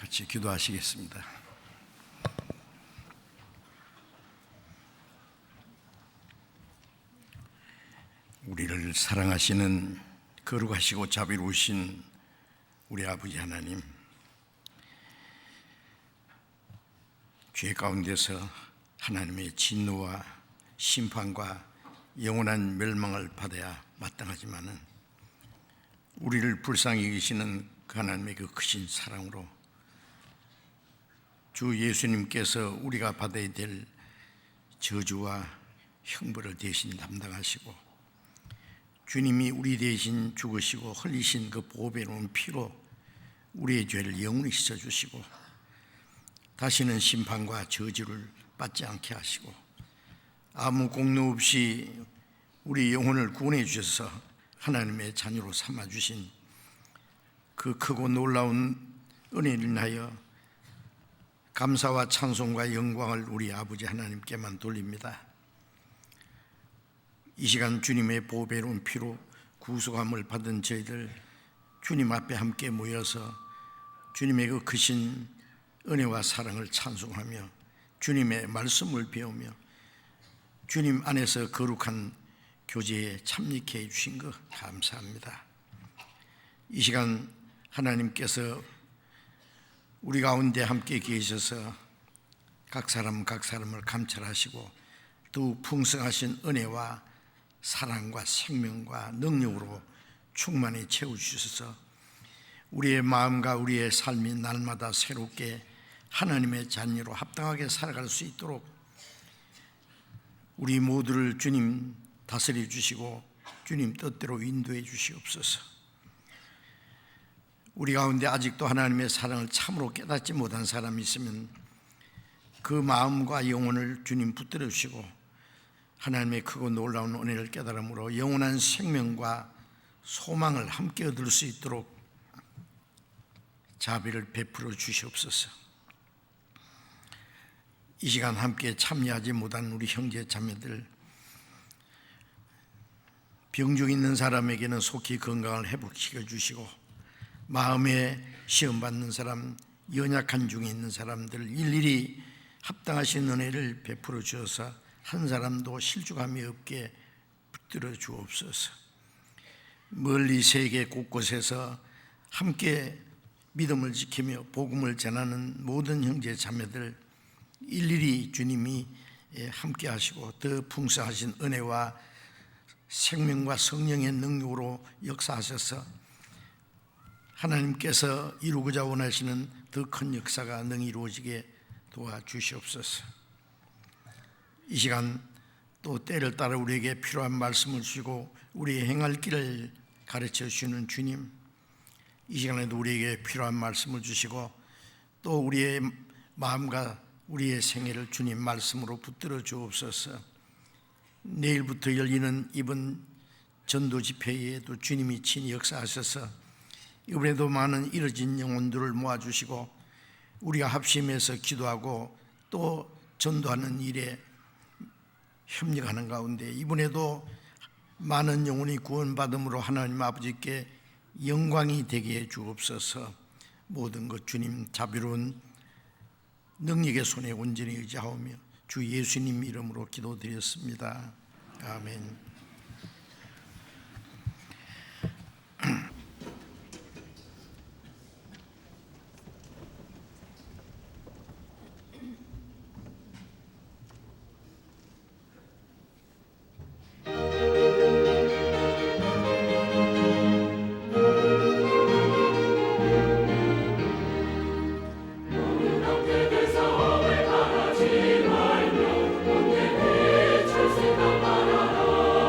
같이 기도하시겠습니다. 우리를 사랑하시는 거룩하시고 자비로우신 우리 아버지 하나님, 죄 가운데서 하나님의 진노와 심판과 영원한 멸망을 받아야 마땅하지만은 우리를 불쌍히 여기시는 그 하나님의 그 크신 사랑으로 주 예수님께서 우리가 받아야 될 저주와 형벌을 대신 담당하시고, 주님이 우리 대신 죽으시고 흘리신 그 보배로운 피로 우리의 죄를 영원히 씻어주시고 다시는 심판과 저주를 받지 않게 하시고 아무 공로 없이 우리 영혼을 구원해 주셔서 하나님의 자녀로 삼아주신 그 크고 놀라운 은혜를 인하여 감사와 찬송과 영광을 우리 아버지 하나님께만 돌립니다. 이 시간 주님의 보배로운 피로 구속함을 받은 저희들 주님 앞에 함께 모여서 주님의 그 크신 은혜와 사랑을 찬송하며 주님의 말씀을 배우며 주님 안에서 거룩한 교제에 참여케 해주신 것 감사합니다. 이 시간 하나님께서 우리 가운데 함께 계셔서 각 사람을 감찰하시고 또 풍성하신 은혜와 사랑과 생명과 능력으로 충만히 채워주셔서 우리의 마음과 우리의 삶이 날마다 새롭게 하나님의 자녀로 합당하게 살아갈 수 있도록 우리 모두를 주님 다스려 주시고 주님 뜻대로 인도해 주시옵소서. 우리 가운데 아직도 하나님의 사랑을 참으로 깨닫지 못한 사람이 있으면 그 마음과 영혼을 주님 붙들어 주시고 하나님의 크고 놀라운 은혜를 깨달음으로 영원한 생명과 소망을 함께 얻을 수 있도록 자비를 베풀어 주시옵소서. 이 시간 함께 참여하지 못한 우리 형제 자매들, 병중 있는 사람에게는 속히 건강을 회복시켜 주시고 마음에 시험받는 사람, 연약한 중에 있는 사람들 일일이 합당하신 은혜를 베풀어 주어서 한 사람도 실족함이 없게 붙들어 주옵소서. 멀리 세계 곳곳에서 함께 믿음을 지키며 복음을 전하는 모든 형제 자매들 일일이 주님이 함께 하시고 더 풍성하신 은혜와 생명과 성령의 능력으로 역사하셔서 하나님께서 이루고자 원하시는 더 큰 역사가 능히 이루어지게 도와주시옵소서. 이 시간 또 때를 따라 우리에게 필요한 말씀을 주시고 우리의 행할 길을 가르쳐 주시는 주님, 이 시간에도 우리에게 필요한 말씀을 주시고 또 우리의 마음과 우리의 생애를 주님 말씀으로 붙들어 주옵소서. 내일부터 열리는 이번 전도 집회에도 주님이 친히 역사하셔서 이번에도 많은 잃어진 영혼들을 모아주시고 우리가 합심해서 기도하고 또 전도하는 일에 협력하는 가운데 이번에도 많은 영혼이 구원받음으로 하나님 아버지께 영광이 되게 해 주옵소서. 모든 것 주님 자비로운 능력의 손에 온전히 의지하오며 주 예수님 이름으로 기도드렸습니다. 아멘. 말며 온데 내 철생각 말아라.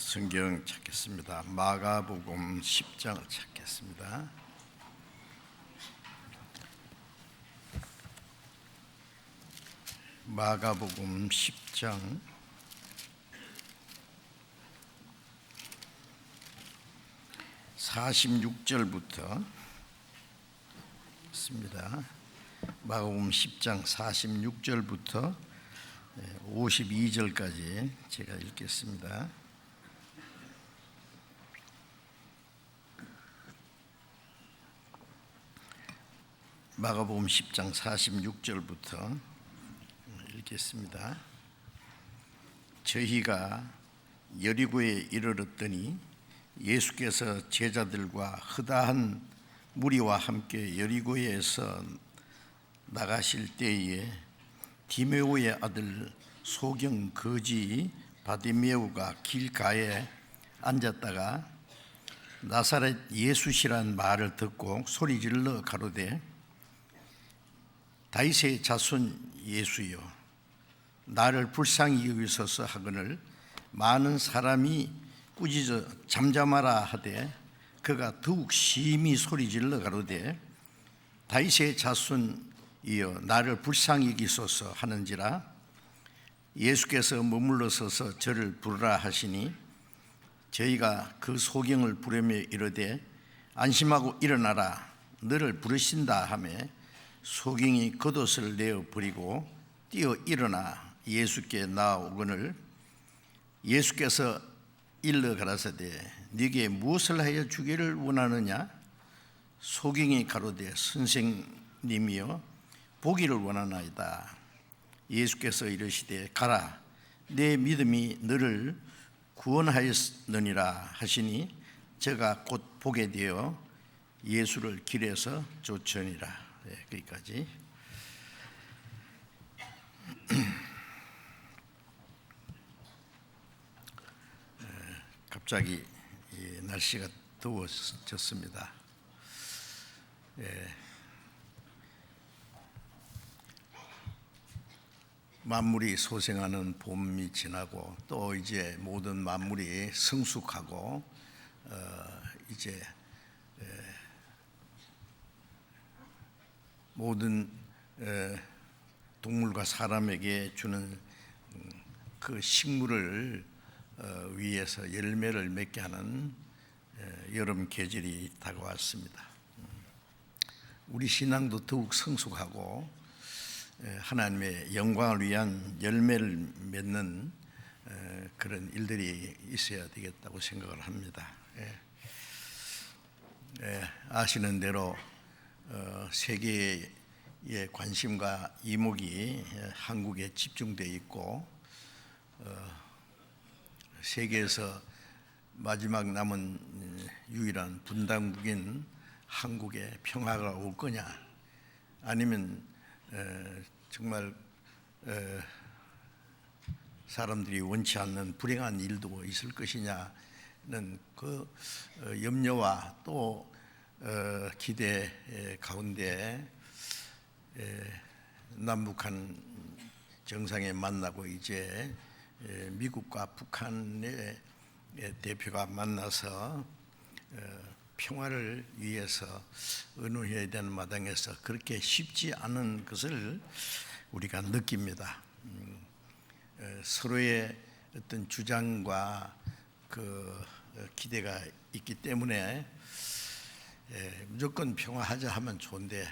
성경 찾겠습니다. 마가복음 10장을 찾겠습니다. 마가복음 10장 46절부터 있습니다. 마가복음 10장 46절부터 52절까지 제가 읽겠습니다. 마가복음 10장 46절부터 읽겠습니다. 저희가 여리고에 이르렀더니 예수께서 제자들과 허다한 무리와 함께 여리고에서 나가실 때에 디메오의 아들 소경 거지 바디메오가 길가에 앉았다가 나사렛 예수시란 말을 듣고 소리질러 가로되 다윗의 자손 예수여 나를 불쌍히 여기소서 하거늘 많은 사람이 꾸짖어 잠잠하라 하되 그가 더욱 심히 소리질러 가로되 다윗의 자손이여 나를 불쌍히 여기소서 하는지라 예수께서 머물러 서서 저를 부르라 하시니 저희가 그 소경을 부르며 이르되 안심하고 일어나라 너를 부르신다 하며 소경이 겉옷을 내어 버리고 뛰어 일어나 예수께 나아오거늘 예수께서 일러 가라사대 네게 무엇을 하여 주기를 원하느냐 소경이 가로되 선생님이여 보기를 원하나이다. 예수께서 이르시되 가라 내 믿음이 너를 구원하였느니라 하시니 저가 곧 보게 되어 예수를 길에서 쫓으니라. 거기까지. 갑자기 날씨가 더워졌습니다. 만물이 소생하는 봄이 지나고 또 이제 모든 만물이 성숙하고 이제 모든 동물과 사람에게 주는 그 식물을 위해서 열매를 맺게 하는 여름 계절이 다가왔습니다. 우리 신앙도 더욱 성숙하고 하나님의 영광을 위한 열매를 맺는 그런 일들이 있어야 되겠다고 생각을 합니다. 아시는 대로 세계의 관심과 이목이 한국에 집중되어 있고 세계에서 마지막 남은 유일한 분단국인 한국에 평화가 올 거냐 아니면 정말 사람들이 원치 않는 불행한 일도 있을 것이냐는 그 염려와 또 기대 가운데 남북한 정상에 만나고 이제 미국과 북한의 대표가 만나서 평화를 위해서 의논해야 되는 마당에서 그렇게 쉽지 않은 것을 우리가 느낍니다. 서로의 어떤 주장과 그 기대가 있기 때문에 무조건 평화하자 하면 좋은데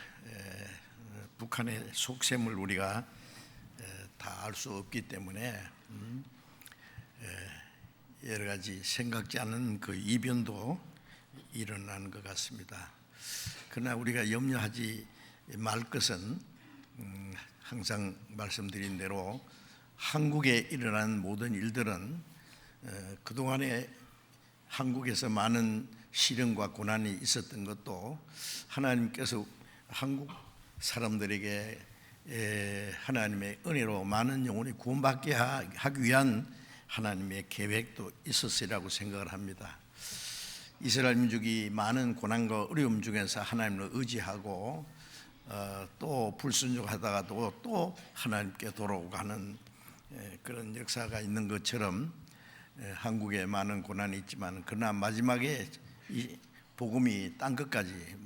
북한의 속셈을 우리가 다 알 수 없기 때문에 여러 가지 생각지 않은 그 이변도 일어나는 것 같습니다. 그러나 우리가 염려하지 말 것은 항상 말씀드린 대로 한국에 일어난 모든 일들은 그동안에 한국에서 많은 시련과 고난이 있었던 것도 하나님께서 한국 사람들에게 하나님의 은혜로 많은 영혼이 구원받게 하기 위한 하나님의 계획도 있었으리라고 생각을 합니다. 이스라엘 민족이 많은 고난과 어려움 중에서 하나님을 의지하고 또 불순종하다가도 또 하나님께 돌아오고 하는 그런 역사가 있는 것처럼 한국에 많은 고난이 있지만 그러나 마지막에 이 복음이 땅 끝까지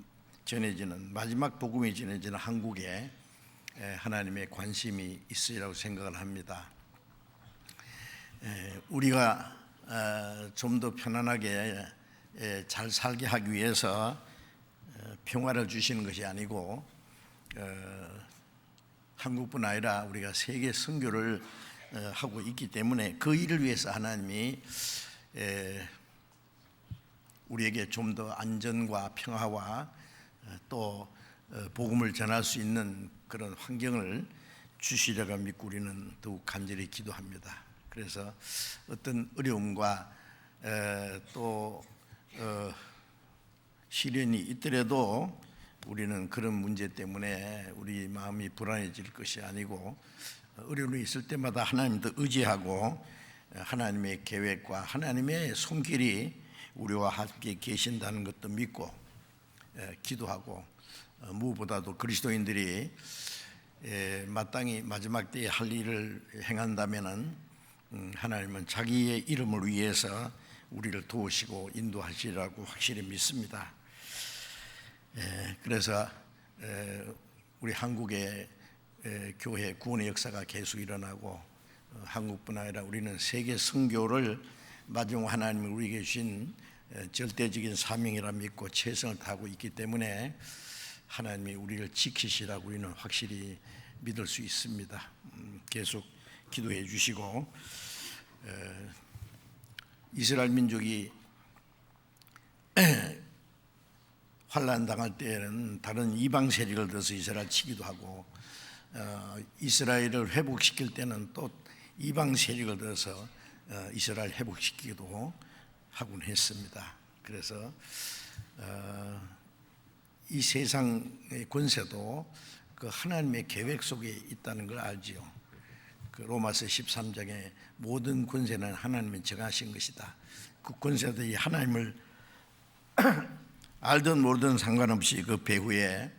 전해지는 마지막 복음이 전해지는 한국에 하나님의 관심이 있으리라고 생각을 합니다. 우리가 좀 더 편안하게 잘 살게 하기 위해서 평화를 주시는 것이 아니고 한국뿐 아니라 우리가 세계 선교를 하고 있기 때문에 그 일을 위해서 하나님이 우리에게 좀 더 안전과 평화와 또 복음을 전할 수 있는 그런 환경을 주시려고 믿고 우리는 더욱 간절히 기도합니다. 그래서 어떤 어려움과 또 시련이 있더라도 우리는 그런 문제 때문에 우리 마음이 불안해질 것이 아니고 어려움이 있을 때마다 하나님도 의지하고 하나님의 계획과 하나님의 손길이 우리와 함께 계신다는 것도 믿고 기도하고 무엇보다도 그리스도인들이 마땅히 마지막 때에 할 일을 행한다면은 하나님은 자기의 이름을 위해서 우리를 도우시고 인도하시리라고 확실히 믿습니다. 그래서 우리 한국의 교회 구원의 역사가 계속 일어나고 한국뿐 아니라 우리는 세계 선교를 마지막 하나님이 우리에게 주신 절대적인 사명이라 믿고 최선을 다하고 있기 때문에 하나님이 우리를 지키시라고 우리는 확실히 믿을 수 있습니다. 계속 기도해 주시고 이스라엘 민족이 환난 당할 때에는 다른 이방 세력을 들어서 이스라엘 치기도 하고 이스라엘을 회복시킬 때는 또 이방 세력을 들어서 이스라엘 회복시키기도 하곤 했습니다. 그래서 이 세상의 권세도 그 하나님의 계획 속에 있다는 걸 알지요. 그 로마서 13장에 모든 권세는 하나님이 정하신 것이다. 그 권세들이 하나님을 알든 모르든 상관없이 그 배후에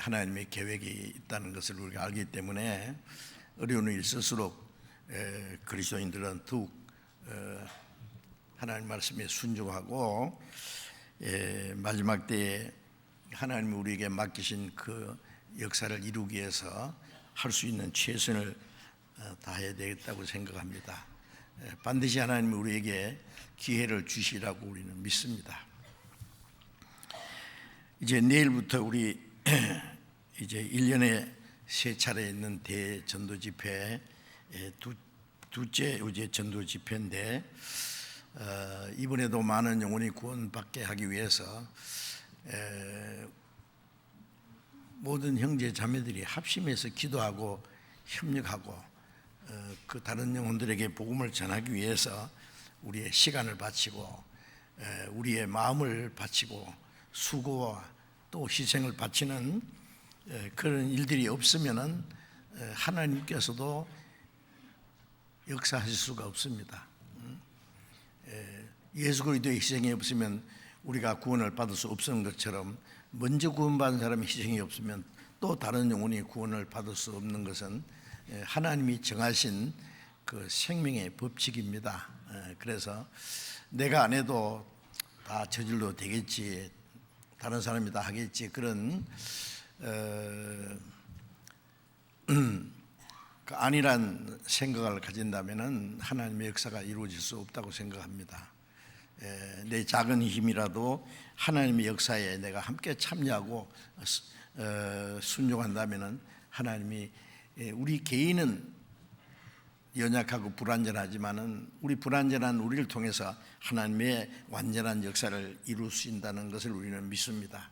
하나님의 계획이 있다는 것을 우리가 알기 때문에 어려운 일이 있을수록 그리스도인들은 더욱 하나님 말씀에 순종하고 마지막 때에 하나님이 우리에게 맡기신 그 역사를 이루기 위해서 할 수 있는 최선을 다해야 되겠다고 생각합니다. 반드시 하나님이 우리에게 기회를 주시라고 우리는 믿습니다. 이제 내일부터 우리 이제 1년에 3차례 있는 대전도 집회 두째 이제 전도 집회인데 이번에도 많은 영혼이 구원받게 하기 위해서 모든 형제 자매들이 합심해서 기도하고 협력하고 그 다른 영혼들에게 복음을 전하기 위해서 우리의 시간을 바치고 우리의 마음을 바치고 수고와 또 희생을 바치는 그런 일들이 없으면은 하나님께서도 역사하실 수가 없습니다. 예수 그리스도의 희생이 없으면 우리가 구원을 받을 수 없는 것처럼 먼저 구원받은 사람의 희생이 없으면 또 다른 영혼이 구원을 받을 수 없는 것은 하나님이 정하신 그 생명의 법칙입니다. 그래서 내가 안 해도 다 저질러 되겠지, 다른 사람이 다 하겠지, 그런 그 안일한 생각을 가진다면 하나님의 역사가 이루어질 수 없다고 생각합니다. 내 작은 힘이라도 하나님의 역사에 내가 함께 참여하고 순종한다면 하나님이 우리 개인은 연약하고 불완전하지만은 우리 불완전한 우리를 통해서 하나님의 완전한 역사를 이루신다는 것을 우리는 믿습니다.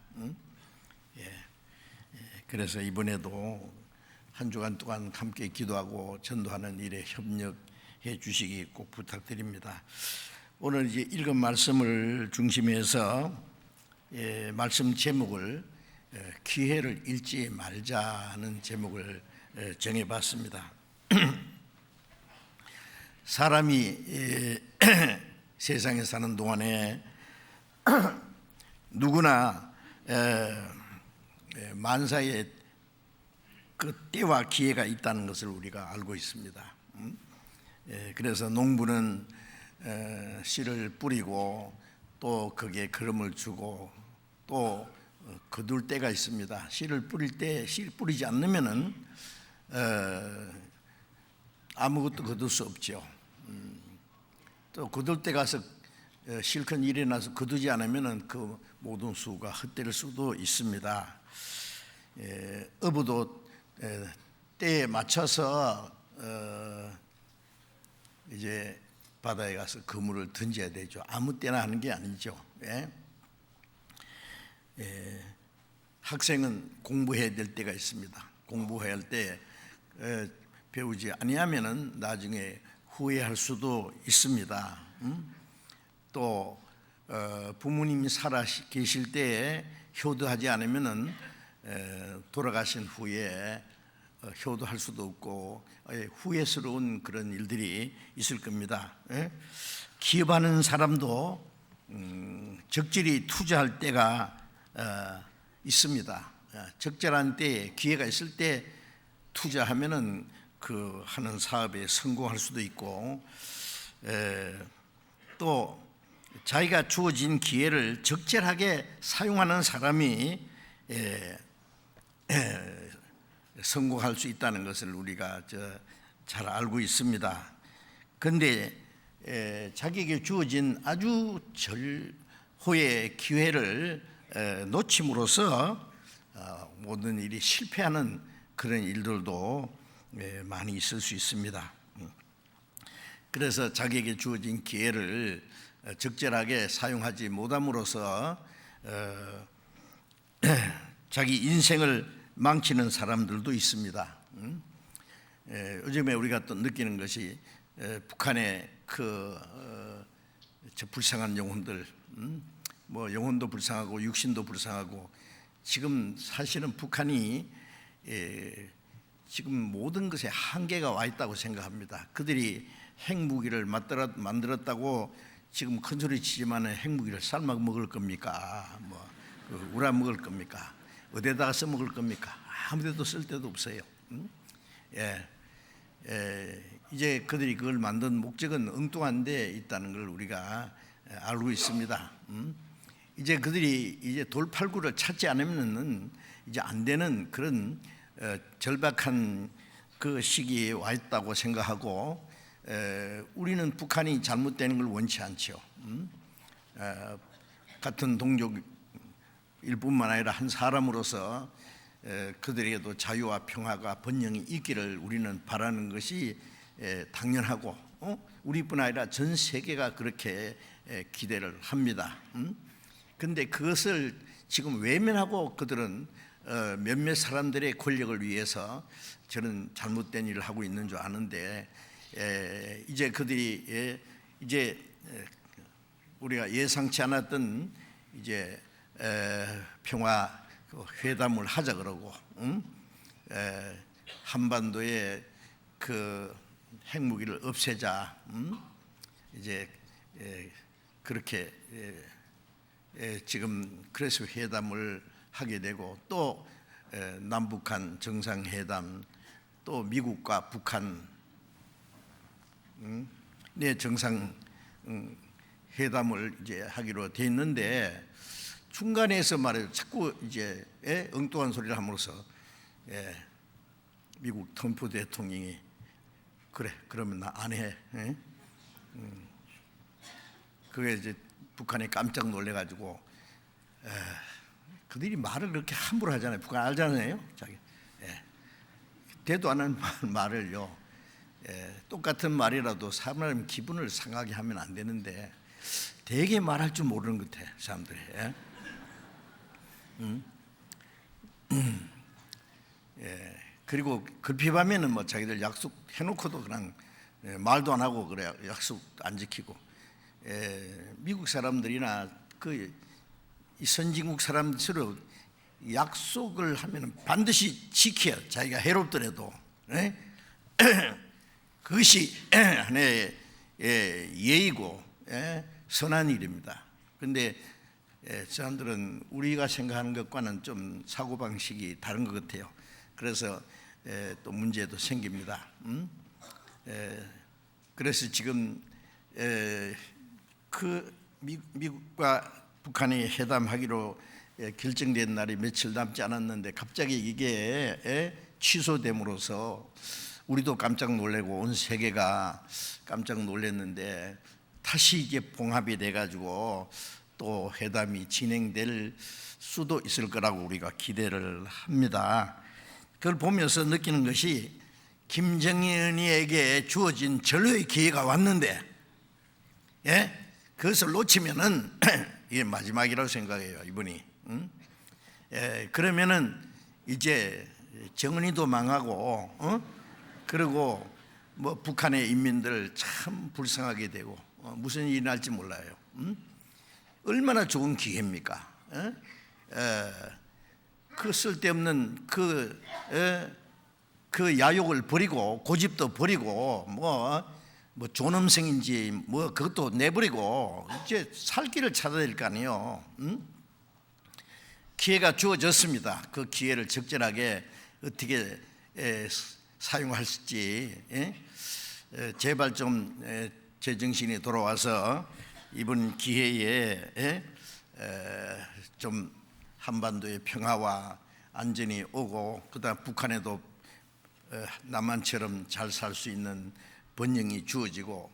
그래서 이번에도 한 주간 동안 함께 기도하고 전도하는 일에 협력해 주시기 꼭 부탁드립니다. 오늘 이제 읽은 말씀을 중심해서 말씀 제목을 기회를 잃지 말자는 제목을 정해봤습니다. 사람이 세상에 사는 동안에 누구나 만사에 그 때와 기회가 있다는 것을 우리가 알고 있습니다. 그래서 농부는 씨를 뿌리고 또 거기에 거름을 주고 또 거둘 때가 있습니다. 씨를 뿌릴 때 씨 뿌리지 않으면은 아무것도 거둘 수 없죠. 또 거둘 때 가서 실컷 일어나서 거두지 않으면은 그 모든 수가 헛될 수도 있습니다. 어부도 때에 맞춰서 이제 바다에 가서 그물을 던져야 되죠. 아무 때나 하는 게 아니죠. 학생은 공부해야 될 때가 있습니다. 공부해야 할 때 배우지 아니하면은 나중에 후회할 수도 있습니다. 또 부모님이 살아 계실 때에 효도하지 않으면은 돌아가신 후에 효도할 수도 없고 후회스러운 그런 일들이 있을 겁니다. 기업하는 사람도 적절히 투자할 때가 있습니다. 적절한 때에 기회가 있을 때 투자하면은 그 하는 사업에 성공할 수도 있고 또 자기가 주어진 기회를 적절하게 사용하는 사람이 성공할 수 있다는 것을 우리가 잘 알고 있습니다. 그런데 자기에게 주어진 아주 절호의 기회를 놓침으로써 모든 일이 실패하는 그런 일들도 많이 있을 수 있습니다. 그래서 자기에게 주어진 기회를 적절하게 사용하지 못함으로써 자기 인생을 망치는 사람들도 있습니다. 요즘에 우리가 또 느끼는 것이 북한의 저 불쌍한 영혼들, 뭐 영혼도 불쌍하고 육신도 불쌍하고 지금 사실은 북한이 지금 모든 것에 한계가 와 있다고 생각합니다. 그들이 핵무기를 만들었다고 지금 큰 소리 치지만 핵무기를 삶아 먹을 겁니까? 뭐 우라 먹을 겁니까? 어디다가 써 먹을 겁니까? 아무데도 쓸 데도 없어요. 이제 그들이 그걸 만든 목적은 엉뚱한 데 있다는 걸 우리가 알고 있습니다. 이제 그들이 이제 돌팔구를 찾지 않으면은 이제 안 되는 그런 절박한 그 시기에 와 있다고 생각하고 우리는 북한이 잘못되는 걸 원치 않죠. 같은 동족일 뿐만 아니라 한 사람으로서 그들에게도 자유와 평화가 번영이 있기를 우리는 바라는 것이 당연하고 우리뿐 아니라 전 세계가 그렇게 기대를 합니다. 그런데 그것을 지금 외면하고 그들은 몇몇 사람들의 권력을 위해서 저는 잘못된 일을 하고 있는 줄 아는데 이제 그들이 이제 우리가 예상치 않았던 이제 평화 회담을 하자 그러고 한반도에 그 핵무기를 없애자 이제 그렇게 지금 그래서 회담을 하게 되고 또 남북한 정상회담 또 미국과 북한 정상 회담을 이제 하기로 돼 있는데 중간에서 말해요 자꾸 이제 엉뚱한 소리를 함으로써 미국 트럼프 대통령이 그래 그러면 나 안 해. 그게 이제 북한이 깜짝 놀래가지고 그들이 말을 그렇게 함부로 하잖아요. 북한 알잖아요. 자기 대도 안 하는 말을요. 똑같은 말이라도 사람 기분을 상하게 하면 안 되는데 되게 말할 줄 모르는 것 같아 사람들이. 그리고 급히하면은 뭐 자기들 약속 해놓고도 그냥 말도 안 하고 그래 약속 안 지키고 미국 사람들이나 그 선진국 사람들처럼 약속을 하면은 반드시 지켜야 자기가 해롭더라도 그것이 하나의 예의고 선한 일입니다. 그런데 사람들은 우리가 생각하는 것과는 좀 사고방식이 다른 것 같아요. 그래서 또 문제도 생깁니다. 그래서 지금 그 미국과 북한이 회담하기로 결정된 날이 며칠 남지 않았는데 갑자기 이게 취소됨으로써 우리도 깜짝 놀래고 온 세계가 깜짝 놀랐는데 다시 이제 봉합이 돼가지고 또 회담이 진행될 수도 있을 거라고 우리가 기대를 합니다. 그걸 보면서 느끼는 것이 김정은이에게 주어진 전류의 기회가 왔는데 그것을 놓치면은 이게 마지막이라고 생각해요, 이분이. 그러면은 이제 정은이도 망하고 그리고 뭐 북한의 인민들 참 불쌍하게 되고 무슨 일이 날지 몰라요. 얼마나 좋은 기회입니까? 그 쓸데없는 그 야욕을 버리고 고집도 버리고 뭐 존엄성인지 뭐 그것도 내버리고 이제 살 길을 찾아야 될 거 아니에요. 기회가 주어졌습니다. 그 기회를 적절하게 어떻게 사용할지 제발 좀 제정신이 돌아와서 이번 기회에 좀 한반도의 평화와 안전이 오고 그다음 북한에도 남한처럼 잘 살 수 있는 번영이 주어지고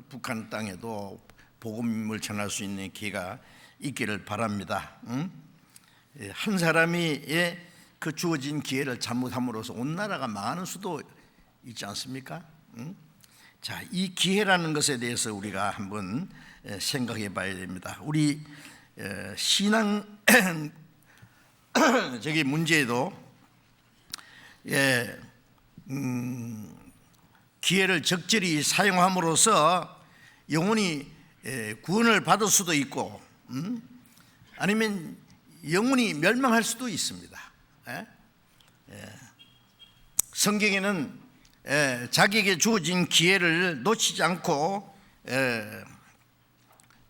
북한 땅에도 복음을 전할 수 있는 기회가 있기를 바랍니다. 한 사람이 그 주어진 기회를 잘못함으로써 온 나라가 망하는 수도 있지 않습니까? 자, 이 기회라는 것에 대해서 우리가 한번 생각해 봐야 됩니다. 우리 신앙 저기 문제에도 기회를 적절히 사용함으로써 영혼이 구원을 받을 수도 있고 아니면 영혼이 멸망할 수도 있습니다. 성경에는 자기에게 주어진 기회를 놓치지 않고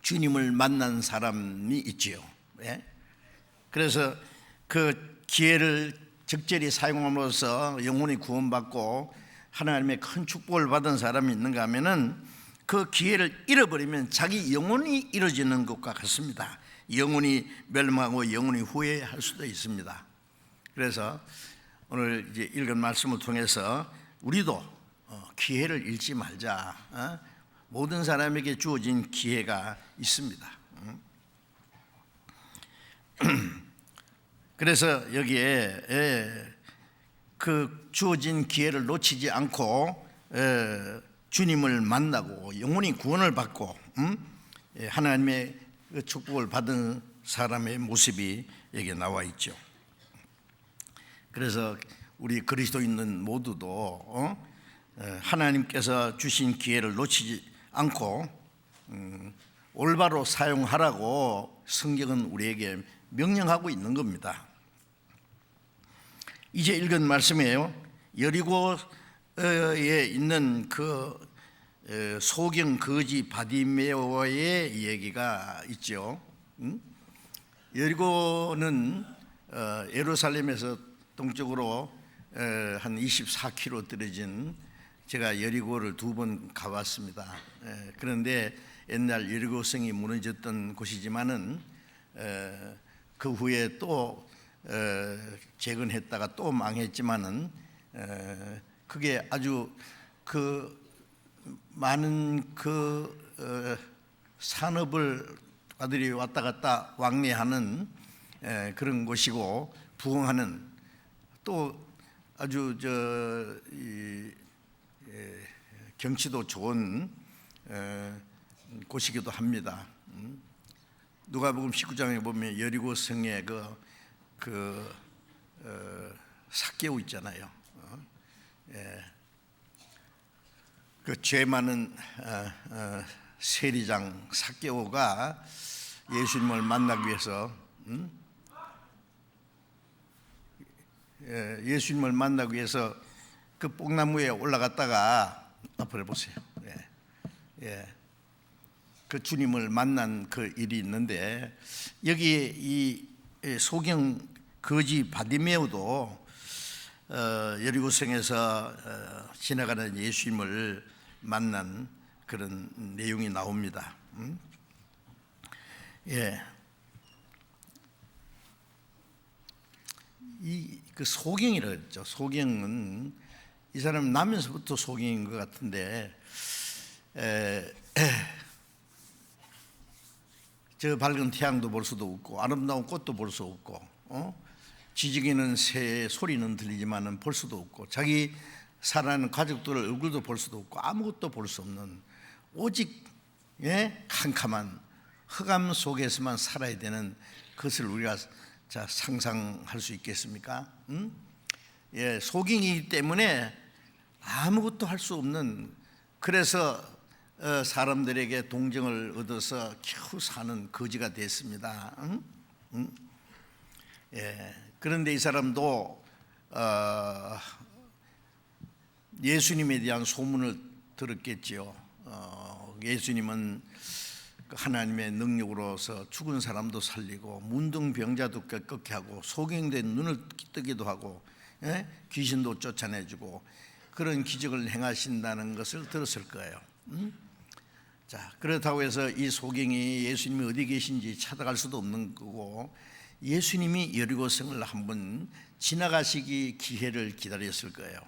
주님을 만난 사람이 있지요. 그래서 그 기회를 적절히 사용함으로써 영혼이 구원받고 하나님의 큰 축복을 받은 사람이 있는가 하면은 그 기회를 잃어버리면 자기 영혼이 잃어지는 것과 같습니다. 영혼이 멸망하고 영혼이 후회할 수도 있습니다. 그래서 오늘 이제 읽은 말씀을 통해서 우리도 기회를 잃지 말자. 모든 사람에게 주어진 기회가 있습니다. 그래서 여기에 그 주어진 기회를 놓치지 않고 주님을 만나고 영혼이 구원을 받고 하나님의 축복을 받은 사람의 모습이 여기에 나와 있죠. 그래서 우리 그리스도인은 모두도 하나님께서 주신 기회를 놓치지 않고 올바로 사용하라고 성경은 우리에게 명령하고 있는 겁니다. 이제 읽은 말씀이에요. 여리고에 있는 그 소경 거지 바디메오의 얘기가 있죠. 여리고는 예루살렘에서 동쪽으로 한 24km 떨어진, 제가 여리고를 2번 가봤습니다. 그런데 옛날 여리고성이 무너졌던 곳이지만은 그 후에 또 재건했다가 또 망했지만은 그게 아주 그 많은 그 산업을 아들이 왔다 갔다 왕래하는 그런 곳이고 부흥하는 또 아주 경치도 좋은 곳이기도 합니다. 누가복음 19장에 보면 여리고 성에 삭개오 있잖아요. 그 죄 많은 세리장 삭개오가 예수님을 만나기 위해서 예수님을 만나기 위해서 그 뽕나무에 올라갔다가 앞으로 보세요. 그 주님을 만난 그 일이 있는데 여기 이 소경 거지 바디메오도 여리고성에서 지나가는 예수님을 만난 그런 내용이 나옵니다. 예, 그 소경이라고 했죠. 소경은 이 사람은 나면서부터 소경인 것 같은데, 저 밝은 태양도 볼 수도 없고 아름다운 꽃도 볼 수 없고 짖기는 새의 소리는 들리지만은 볼 수도 없고 자기 사랑하는 가족들 얼굴도 볼 수도 없고 아무것도 볼 수 없는 오직 캄캄한 흑암 속에서만 살아야 되는 것을 우리가 상상할 수 있겠습니까? 소경이기 때문에 아무것도 할 수 없는, 그래서 사람들에게 동정을 얻어서 겨우 사는 거지가 됐습니다. 그런데 이 사람도 예수님에 대한 소문을 들었겠지요. 예수님은 하나님의 능력으로서 죽은 사람도 살리고 문둥병자도 꺾게 하고 소경된 눈을 뜨기도 하고 귀신도 쫓아내주고 그런 기적을 행하신다는 것을 들었을 거예요. 자, 그렇다고 해서 이 소경이 예수님이 어디 계신지 찾아갈 수도 없는 거고, 예수님이 여리고성을 한번 지나가시기 기회를 기다렸을 거예요.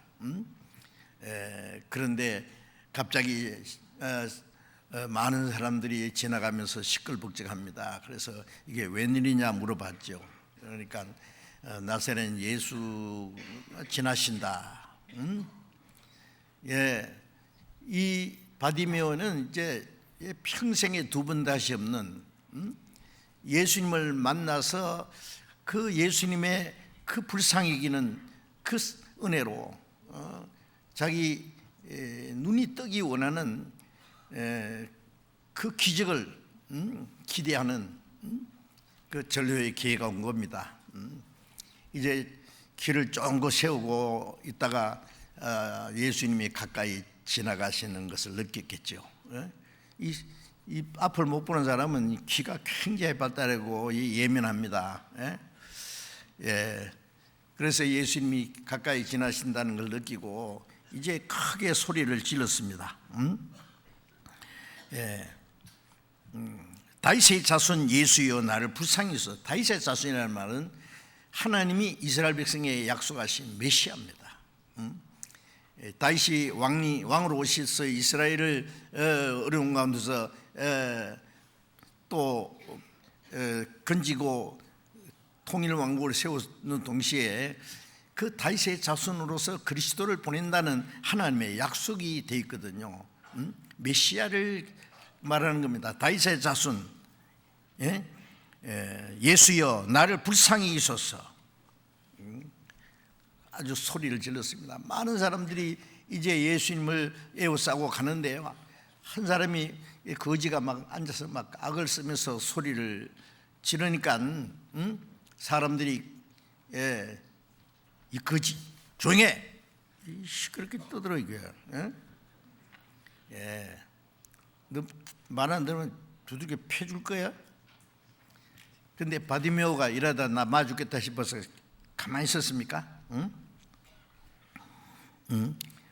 그런데 갑자기 많은 사람들이 지나가면서 시끌벅적합니다. 그래서 이게 웬일이냐 물어봤죠. 그러니까 나사렛 예수 지나신다. 이 바디메오는 이제 평생에 두 번 다시 없는 예수님을 만나서 그 예수님의 그 불쌍히 여기는 그 은혜로 자기 눈이 뜨기 원하는 그 기적을 기대하는 그 전류의 기회가 온 겁니다. 이제 길을 쫑긋 세우고 있다가 예수님이 가까이 지나가시는 것을 느꼈겠죠. 이 앞을 못 보는 사람은 귀가 굉장히 발달하고 예민합니다. 그래서 예수님이 가까이 지나신다는 걸 느끼고 이제 크게 소리를 질렀습니다. 다윗의 자손 예수여 나를 불쌍히 여소서. 다윗의 자손이라는 말은 하나님이 이스라엘 백성에게 약속하신 메시아입니다. 다윗이 왕으로 오셔서 이스라엘을 어려운 가운데서 또 건지고 통일 왕국을 세우는 동시에 그 다윗의 자손으로서 그리스도를 보낸다는 하나님의 약속이 되어 있거든요. 메시아를 말하는 겁니다. 다윗의 자손 예수여 나를 불쌍히 여소서. 아주 소리를 질렀습니다. 많은 사람들이 이제 예수님을 에워싸고 가는데요, 한 사람이 거지가 막 앉아서 막 악을 쓰면서 소리를 지르니까 사람들이 이 거지 조용해 시끄럽게 떠들어 이거야. 너 말 안 들으면 두들겨 패줄 거야. 근데 바디메오가 이러다 나 맞아 죽겠다 싶어서 가만히 있었습니까?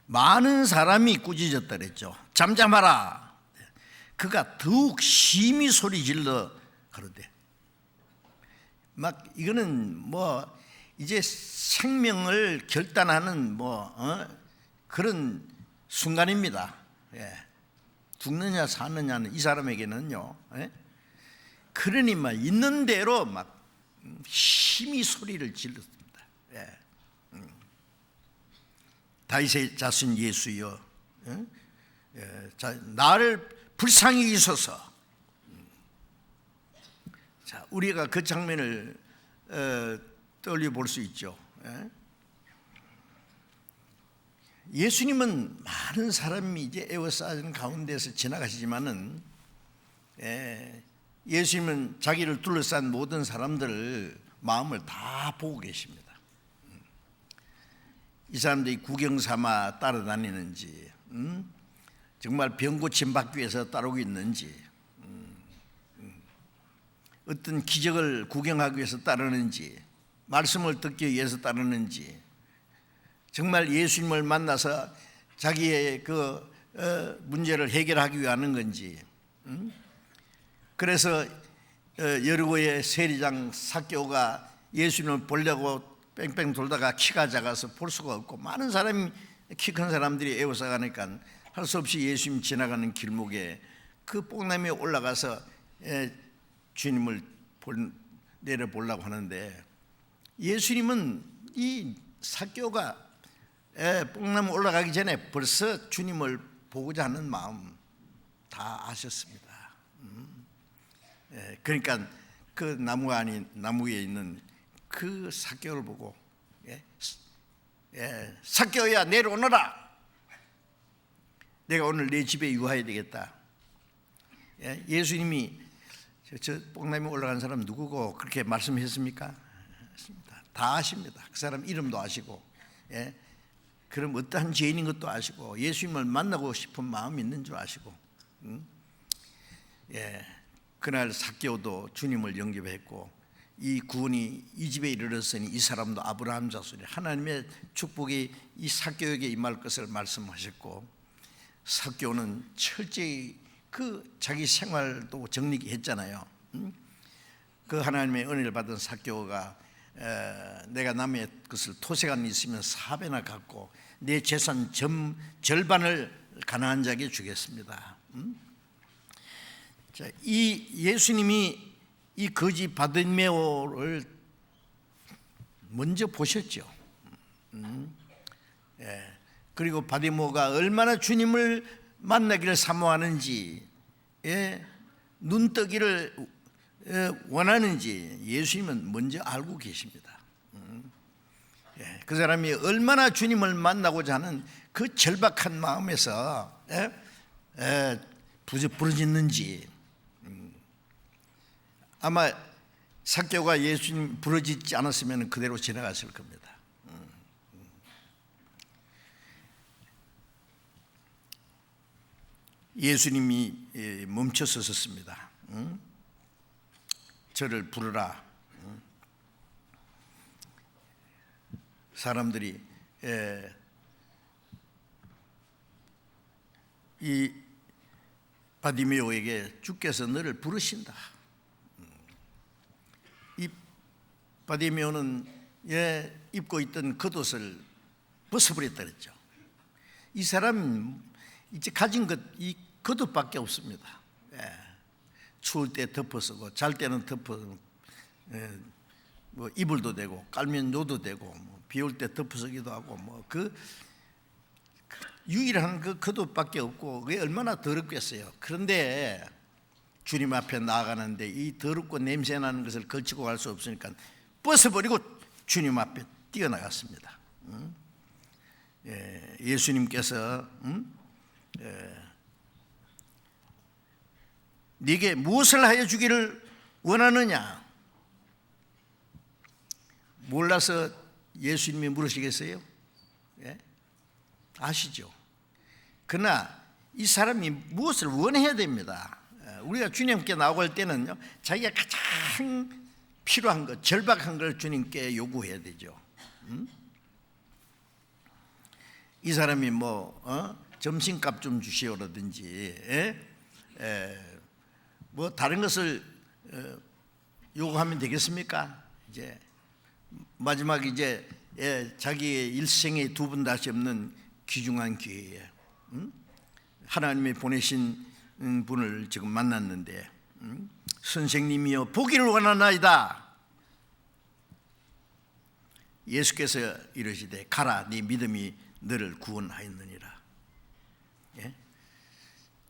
많은 사람이 꾸짖었다 그랬죠. 잠잠하라. 그가 더욱 심히 소리 질러 가로되. 막 이거는 뭐 이제 생명을 결단하는 그런 순간입니다. 죽느냐 사느냐는 이 사람에게는요. 그러니 막 있는 대로 막 심히 소리를 질렀습니다. 다윗의 자손 예수여 나를 불쌍히 여소서. 자, 우리가 그 장면을 떠올려 볼 수 있죠. 예수님은 많은 사람이 이제 에워싸는 가운데서 지나가시지만은 예수님은 자기를 둘러싼 모든 사람들을 마음을 다 보고 계십니다. 이 사람들이 구경 삼아 따라다니는지, 정말 병 고침 받기 위해서 따르고 있는지, 어떤 기적을 구경하기 위해서 따르는지, 말씀을 듣기 위해서 따르는지, 정말 예수님을 만나서 자기의 그 문제를 해결하기 위한 건지. 그래서 여리고의 세리장 삭개오가 예수님을 보려고 뺑뺑 돌다가 키가 작아서 볼 수가 없고, 많은 사람이, 키 큰 사람들이 에워싸가니까 할 수 없이 예수님 지나가는 길목에 그 뽕나무에 올라가서 주님을 내려보려고 하는데, 예수님은 이 삭개오가 뽕나무 올라가기 전에 벌써 주님을 보고자 하는 마음 다 아셨습니다. 그러니까 그 나무에 있는 그 삭개오를 보고, 삭개오야 내려오너라, 내가 오늘 내 집에 유하해야 되겠다. 예수님이 저 뽕나무에 올라간 사람 누구고 그렇게 말씀했습니까? 다 아십니다. 그 사람 이름도 아시고, 그럼 어떠한 죄인인 것도 아시고, 예수님을 만나고 싶은 마음이 있는 줄 아시고, 그날 삭개오도 주님을 영접했고, 이 구원이 이 집에 이르렀으니 이 사람도 아브라함 자손이, 하나님의 축복이 이 삭개오에게 임할 것을 말씀하셨고, 삭개오는 철저히 그 자기 생활도 정리했잖아요. 그 하나님의 은혜를 받은 삭개오가 내가 남의 것을 토색한 일 있으면 4배나 갚고 내 재산 절반을 가난한 자에게 주겠습니다. 자, 이 예수님이 이 거지 바디메오를 먼저 보셨죠. 그리고 바디메오가 얼마나 주님을 만나기를 사모하는지, 눈뜨기를 원하는지 예수님은 먼저 알고 계십니다. 그 사람이 얼마나 주님을 만나고자 하는 그 절박한 마음에서 부르짖는지, 아마 삭개오가 예수님 부르짖지 않았으면 그대로 지나갔을 겁니다. 예수님이 멈춰 서셨습니다. 저를 부르라. 사람들이 이 바디메오에게 주께서 너를 부르신다. 이 바디메오는 입고 있던 겉옷을 벗어버렸다 그랬죠. 이 사람 이제 가진 것 이 겉옷밖에 없습니다. 추울 때 덮어쓰고 잘 때는 덮어 뭐 이불도 되고 깔면 요도 되고, 뭐 비올 때 덮어쓰기도 하고, 뭐 그 유일한 그 겉옷밖에 없고, 그게 얼마나 더럽겠어요. 그런데 주님 앞에 나아가는데 이 더럽고 냄새나는 것을 걸치고 갈 수 없으니까 벗어버리고 주님 앞에 뛰어나갔습니다. 예수님께서 네게 무엇을 하여 주기를 원하느냐? 몰라서 예수님이 물으시겠어요? 아시죠? 그러나 이 사람이 무엇을 원해야 됩니다. 우리가 주님께 나오고 때는요, 자기가 가장 필요한 것, 절박한 걸 주님께 요구해야 되죠. 이 사람이 점심값 좀 주시오라든지, 뭐 다른 것을 요구하면 되겠습니까? 이제 마지막 자기의 일생에 두 번 다시 없는 귀중한 기회에 하나님이 보내신 분을 지금 만났는데, 선생님이여 보기를 원하나이다. 예수께서 이르시되 가라, 네 믿음이 너를 구원하였느니라.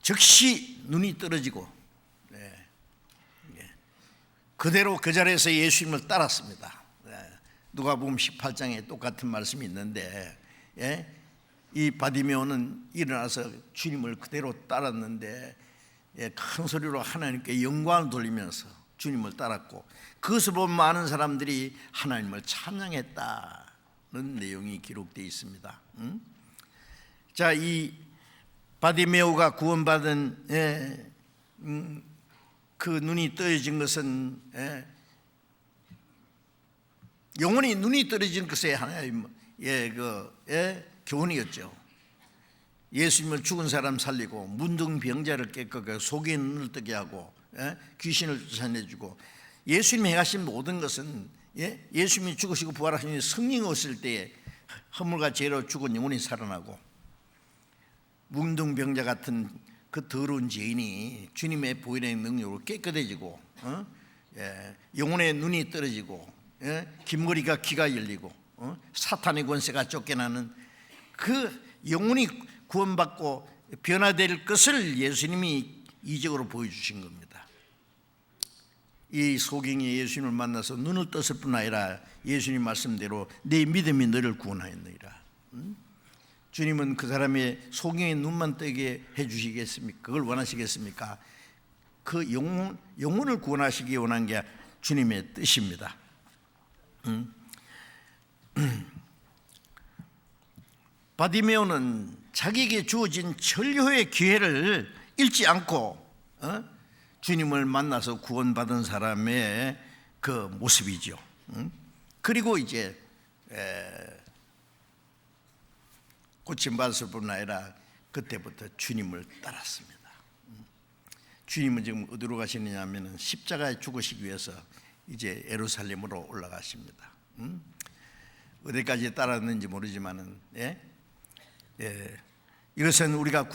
즉시 눈이 떨어지고 그대로 그 자리에서 예수님을 따랐습니다. 누가복음 18장에 똑같은 말씀이 있는데, 이 바디메오는 일어나서 주님을 그대로 따랐는데, 큰 소리로 하나님께 영광을 돌리면서 주님을 따랐고, 그것을 본 많은 사람들이 하나님을 찬양했다는 내용이 기록되어 있습니다. 자, 이 바디메오가 구원받은 그 눈이 떨어진 것은 영원히 눈이 떨어진 것의 하나의 교훈이었죠. 예수님을 죽은 사람 살리고 문둥병자를 깨끗하게 속에 눈을 뜨게 하고 귀신을 쫓아내주고 예수님이 행하신 모든 것은 예수님이 죽으시고 부활하신 성령 오실 때에 허물과 죄로 죽은 영혼이 살아나고 문둥병자 같은 그 더러운 죄인이 주님의 보혈의 능력으로 깨끗해지고 영혼의 눈이 떨어지고 긴머리가 귀가 열리고 사탄의 권세가 쫓겨나는 그 영혼이 구원받고 변화될 것을 예수님이 이적으로 보여주신 겁니다. 이 소경이 예수님을 만나서 눈을 떴을 뿐 아니라 예수님 말씀대로 내 믿음이 너를 구원하였느니라. 주님은 그 사람의 소경의 눈만 뜨게 해주시겠습니까? 그걸 원하시겠습니까? 그 영혼을 구원하시기 원한 게 주님의 뜻입니다. 바디메오는 자기에게 주어진 천류의 기회를 잃지 않고 주님을 만나서 구원받은 사람의 그 모습이죠. 그리고 이제 고침받았을 뿐 아니라 그때부터 주님을 따랐습니다. 주님은 지금 어디로 가시느냐 하면 십자가에 죽으시기 위해서 이제 예루살렘으로 올라가십니다. 어디까지 따랐는지 모르지만은 이것은 우리가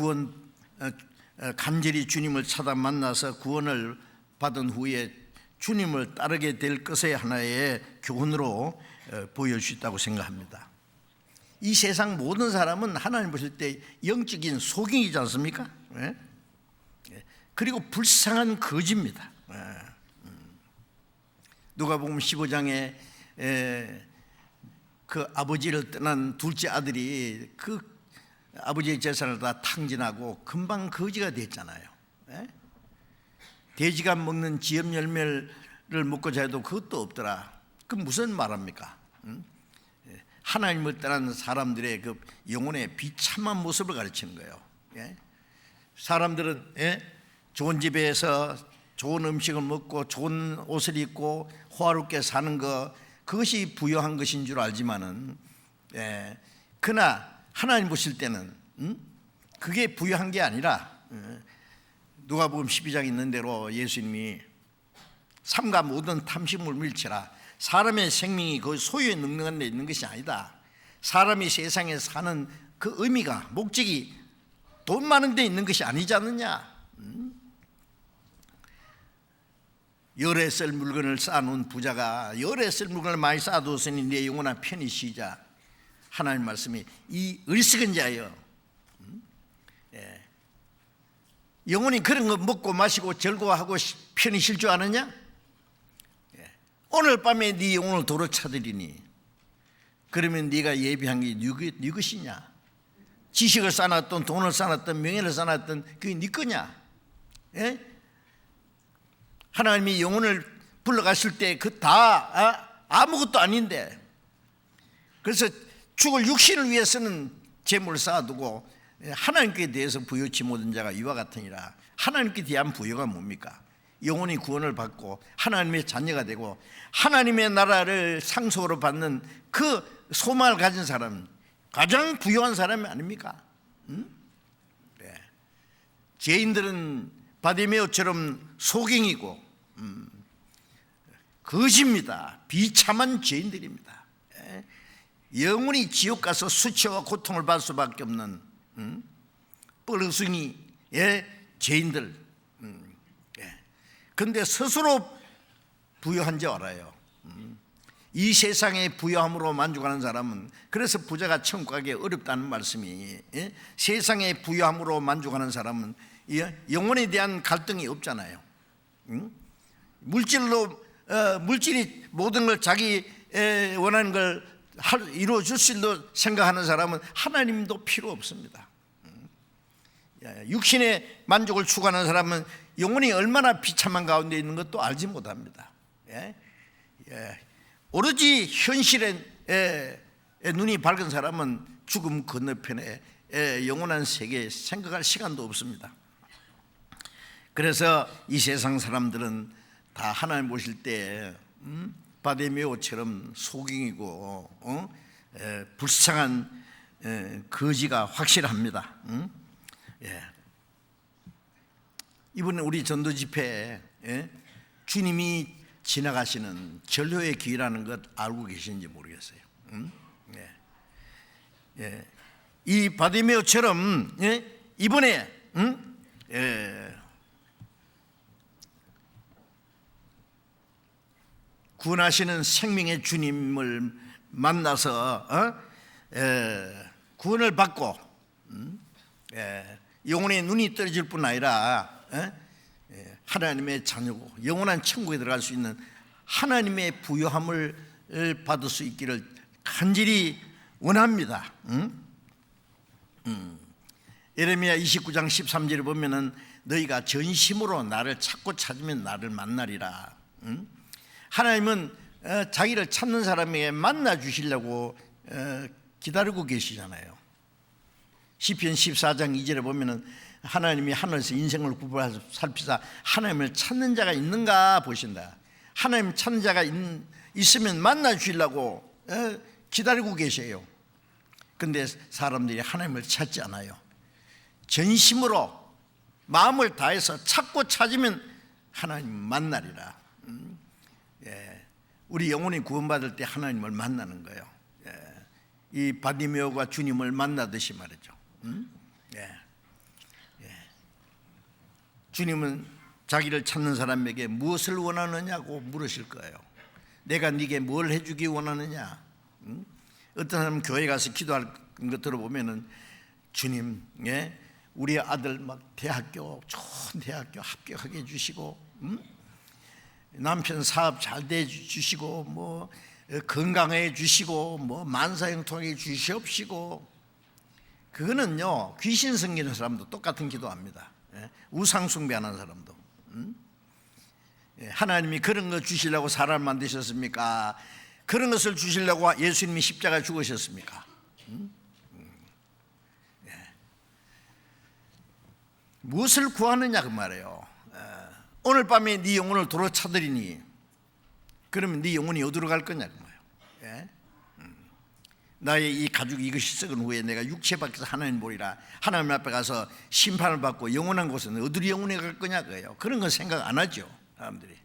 간절히 주님을 찾아 만나서 구원을 받은 후에 주님을 따르게 될 것의 하나의 교훈으로 보여줄 수 있다고 생각합니다. 이 세상 모든 사람은 하나님 보실 때 영적인 소경이지 않습니까? 그리고 불쌍한 거지입니다. 누가복음 15장에 그 아버지를 떠난 둘째 아들이 그 아버지의 재산을 다 탕진하고 금방 거지가 됐잖아요. 돼지가 먹는 지엽 열매를 먹고자 해도 그것도 없더라. 그 무슨 말합니까? 하나님을 떠난 사람들의 그 영혼의 비참한 모습을 가르치는 거예요. 사람들은 좋은 집에서 좋은 음식을 먹고 좋은 옷을 입고 호화롭게 사는 것, 그것이 부유한 것인 줄 알지만은 그러나 하나님 보실 때는 그게 부유한 게 아니라 누가복음 12장에 있는 대로 예수님이 삼가 모든 탐심을 밀치라. 사람의 생명이 그 소유에 능력한 데 있는 것이 아니다. 사람이 세상에 사는 그 의미가, 목적이 돈 많은 데 있는 것이 아니지 않느냐. 열에 쓸 물건을 쌓아놓은 부자가 열에 쓸 물건을 많이 쌓아두었으니 내 영혼아 편히 쉬자. 하나님 말씀이 이 어리석은 자여, 영혼이 그런 거 먹고 마시고 즐거워하고 편히 쉴 줄 아느냐? 오늘 밤에 네 영혼을 도로 찾으리니 그러면 네가 예비한 게 네 것이냐? 지식을 쌓아놨던, 돈을 쌓아놨던, 명예를 쌓아놨던 그게 네 거냐? 하나님이 영혼을 불러가실 때 그 다 아무것도 아닌데, 그래서 죽을 육신을 위해서는 재물을 쌓아두고 하나님께 대해서 부여치 못한 자가 이와 같으니라. 하나님께 대한 부여가 뭡니까? 영혼이 구원을 받고 하나님의 자녀가 되고 하나님의 나라를 상속으로 받는 그 소망을 가진 사람, 가장 부유한 사람이 아닙니까? 죄인들은 바디메오처럼 소경이고 거짓입니다. 비참한 죄인들입니다. 영원히 지옥 가서 수치와 고통을 받을 수밖에 없는 뻘거숭이의 죄인들. 그런데 스스로 부유한 줄 알아요. 이 세상의 부유함으로 만족하는 사람은, 그래서 부자가 천국 가기 어렵다는 말씀이, 세상의 부유함으로 만족하는 사람은 영혼에 대한 갈등이 없잖아요. 물질이 모든 걸 자기 원하는 걸 이루어줄 수 있는 생각하는 사람은 하나님도 필요 없습니다. 육신의 만족을 추구하는 사람은 영혼이 얼마나 비참한 가운데 있는 것도 알지 못합니다. 오로지 현실에 눈이 밝은 사람은 죽음 건너편에 영원한 세계에 생각할 시간도 없습니다. 그래서 이 세상 사람들은 다 하나님 보실 때 바디메오처럼 소경이고 불쌍한 거지가 확실합니다. 이번에 우리 전도 집회에 주님이 지나가시는 절호의 기회라는 것 알고 계시는지 모르겠어요. 이 바디메오처럼 이번에 구원하시는 생명의 주님을 만나서 구원을 받고 영혼의 눈이 떨어질 뿐 아니라 하나님의 자녀고 영원한 천국에 들어갈 수 있는 하나님의 부요함을 받을 수 있기를 간절히 원합니다. 예레미야 29장 13절에 보면은 너희가 전심으로 나를 찾고 찾으면 나를 만나리라. 하나님은 자기를 찾는 사람에게 만나 주시려고 기다리고 계시잖아요. 시편 14장 2절에 보면은 하나님이 하늘에서 인생을 구분해서 살피사 하나님을 찾는 자가 있는가 보신다. 하나님 찾는 자가 있으면 만나 주시려고 기다리고 계세요. 그런데 사람들이 하나님을 찾지 않아요. 전심으로 마음을 다해서 찾고 찾으면 하나님 만나리라. 우리 영혼이 구원받을 때 하나님을 만나는 거예요. 이 바디메오가 주님을 만나듯이 말이죠. 주님은 자기를 찾는 사람에게 무엇을 원하느냐고 물으실 거예요. 내가 네게 뭘 해주기 원하느냐. 어떤 사람은 교회 가서 기도할 거 들어보면은 주님, 우리 아들 막 좋은 대학교 합격하게 해주시고, 남편 사업 잘 돼 주시고, 뭐 건강해 주시고, 뭐 만사형통해 주시옵시고. 그거는요 귀신 섬기는 사람도 똑같은 기도합니다. 우상 숭배하는 사람도. 하나님이 그런 거 주시려고 사람 만드셨습니까? 그런 것을 주시려고 예수님이 십자가 죽으셨습니까? 무엇을 구하느냐 그 말이에요. 오늘 밤에 네 영혼을 도로 차들이니 그러면 네 영혼이 어디로 갈 거냐 그 말이에요. 나의 이 가죽 이것이 썩은 후에 내가 육체 밖에서 하나님 보리라. 하나님 앞에 가서 심판을 받고 영원한 곳은 어디로 영원히 갈 거냐 그래요. 그런 건 생각 안 하죠 사람들이.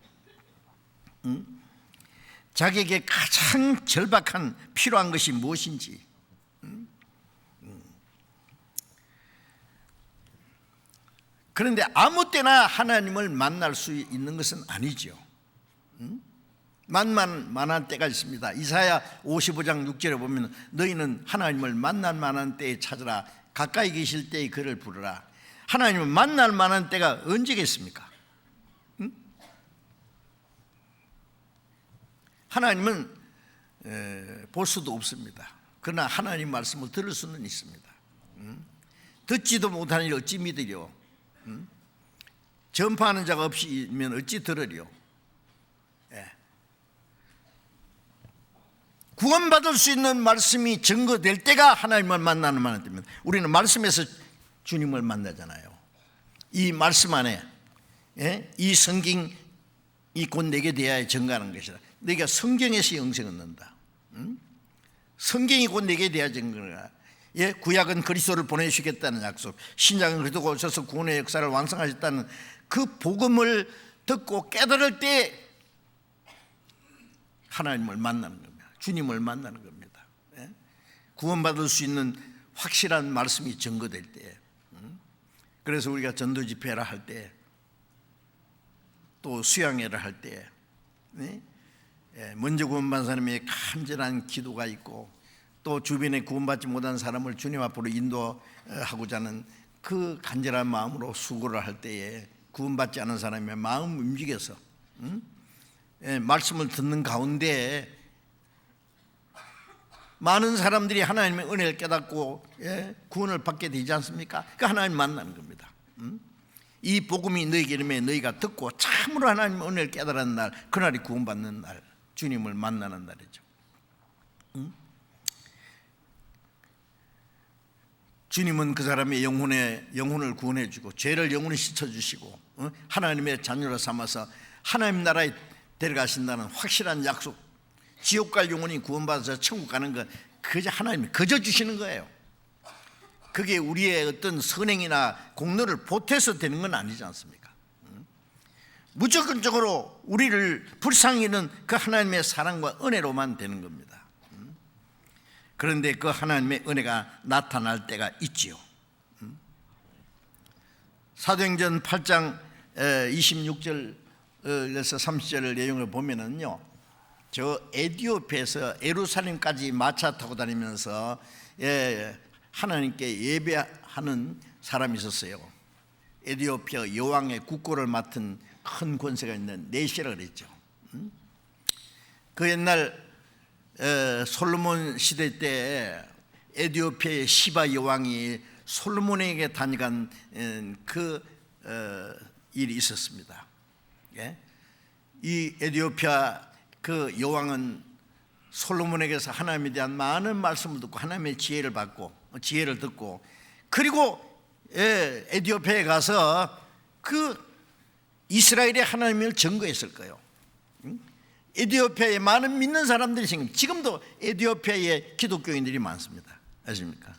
자기에게 가장 절박한 필요한 것이 무엇인지. 그런데 아무 때나 하나님을 만날 수 있는 것은 아니죠. 만날 때가 있습니다. 이사야 55장 6절에 보면 너희는 하나님을 만날 만한 때에 찾으라. 가까이 계실 때에 그를 부르라. 하나님을 만날 만한 때가 언제겠습니까? 하나님은 볼 수도 없습니다. 그러나 하나님 말씀을 들을 수는 있습니다. 듣지도 못하니 어찌 믿으려. 전파하는 자가 없이면 어찌 들으려. 구원받을 수 있는 말씀이 증거될 때가 하나님을 만나는 만한 때입니다. 우리는 말씀에서 주님을 만나잖아요. 이 말씀 안에 이 성경이 곧 내게 대하여 증거하는 것이다. 내가 성경에서 영생을 얻는다. 성경이 곧 내게 대하여 증거하라. 구약은 그리스도를 보내주시겠다는 약속, 신약은 그리스도가 오셔서 구원의 역사를 완성하셨다는 그 복음을 듣고 깨달을 때 하나님을 만나는 겁니다. 주님을 만나는 겁니다. 구원받을 수 있는 확실한 말씀이 증거될 때. 그래서 우리가 전도 집회를 할 때, 또 수양회를 할 때 먼저 구원받은 사람의 간절한 기도가 있고, 또 주변에 구원받지 못한 사람을 주님 앞으로 인도하고자 하는 그 간절한 마음으로 수고를 할 때에 구원받지 않은 사람의 마음 움직여서 말씀을 듣는 가운데 많은 사람들이 하나님의 은혜를 깨닫고 구원을 받게 되지 않습니까? 그 하나님 만나는 겁니다. 이 복음이 너희에게 이르매 너희가 듣고 참으로 하나님의 은혜를 깨달은 날, 그날이 구원받는 날, 주님을 만나는 날이죠. 주님은 그 사람의 영혼을 구원해주고 죄를 영원히 씻어주시고 하나님의 자녀로 삼아서 하나님 나라에 데려가신다는 확실한 약속, 지옥 갈 영혼이 구원받아서 천국 가는 것, 그저 하나님이 거저 주시는 거예요. 그게 우리의 어떤 선행이나 공로를 보태서 되는 건 아니지 않습니까? 무조건적으로 우리를 불쌍히 여기는 그 하나님의 사랑과 은혜로만 되는 겁니다. 그런데 그 하나님의 은혜가 나타날 때가 있지요. 사도행전 8장 26절에서 30절 내용을 보면은요, 저 에티오피아에서 예루살렘까지 마차 타고 다니면서 하나님께 예배하는 사람이 있었어요. 에티오피아 여왕의 국고를 맡은 큰 권세가 있는 네시라 그랬죠. 그 옛날 솔로몬 시대 때 에티오피아의 시바 여왕이 솔로몬에게 다녀간 그 일이 있었습니다. 이 에티오피아 그 여왕은 솔로몬에게서 하나님에 대한 많은 말씀을 듣고 하나님의 지혜를 듣고, 그리고 에티오피아에 가서 그 이스라엘의 하나님을 증거했을 거예요. 에티오피아에 많은 믿는 사람들이 지금도 에티오피아에 기독교인들이 많습니다. 아십니까?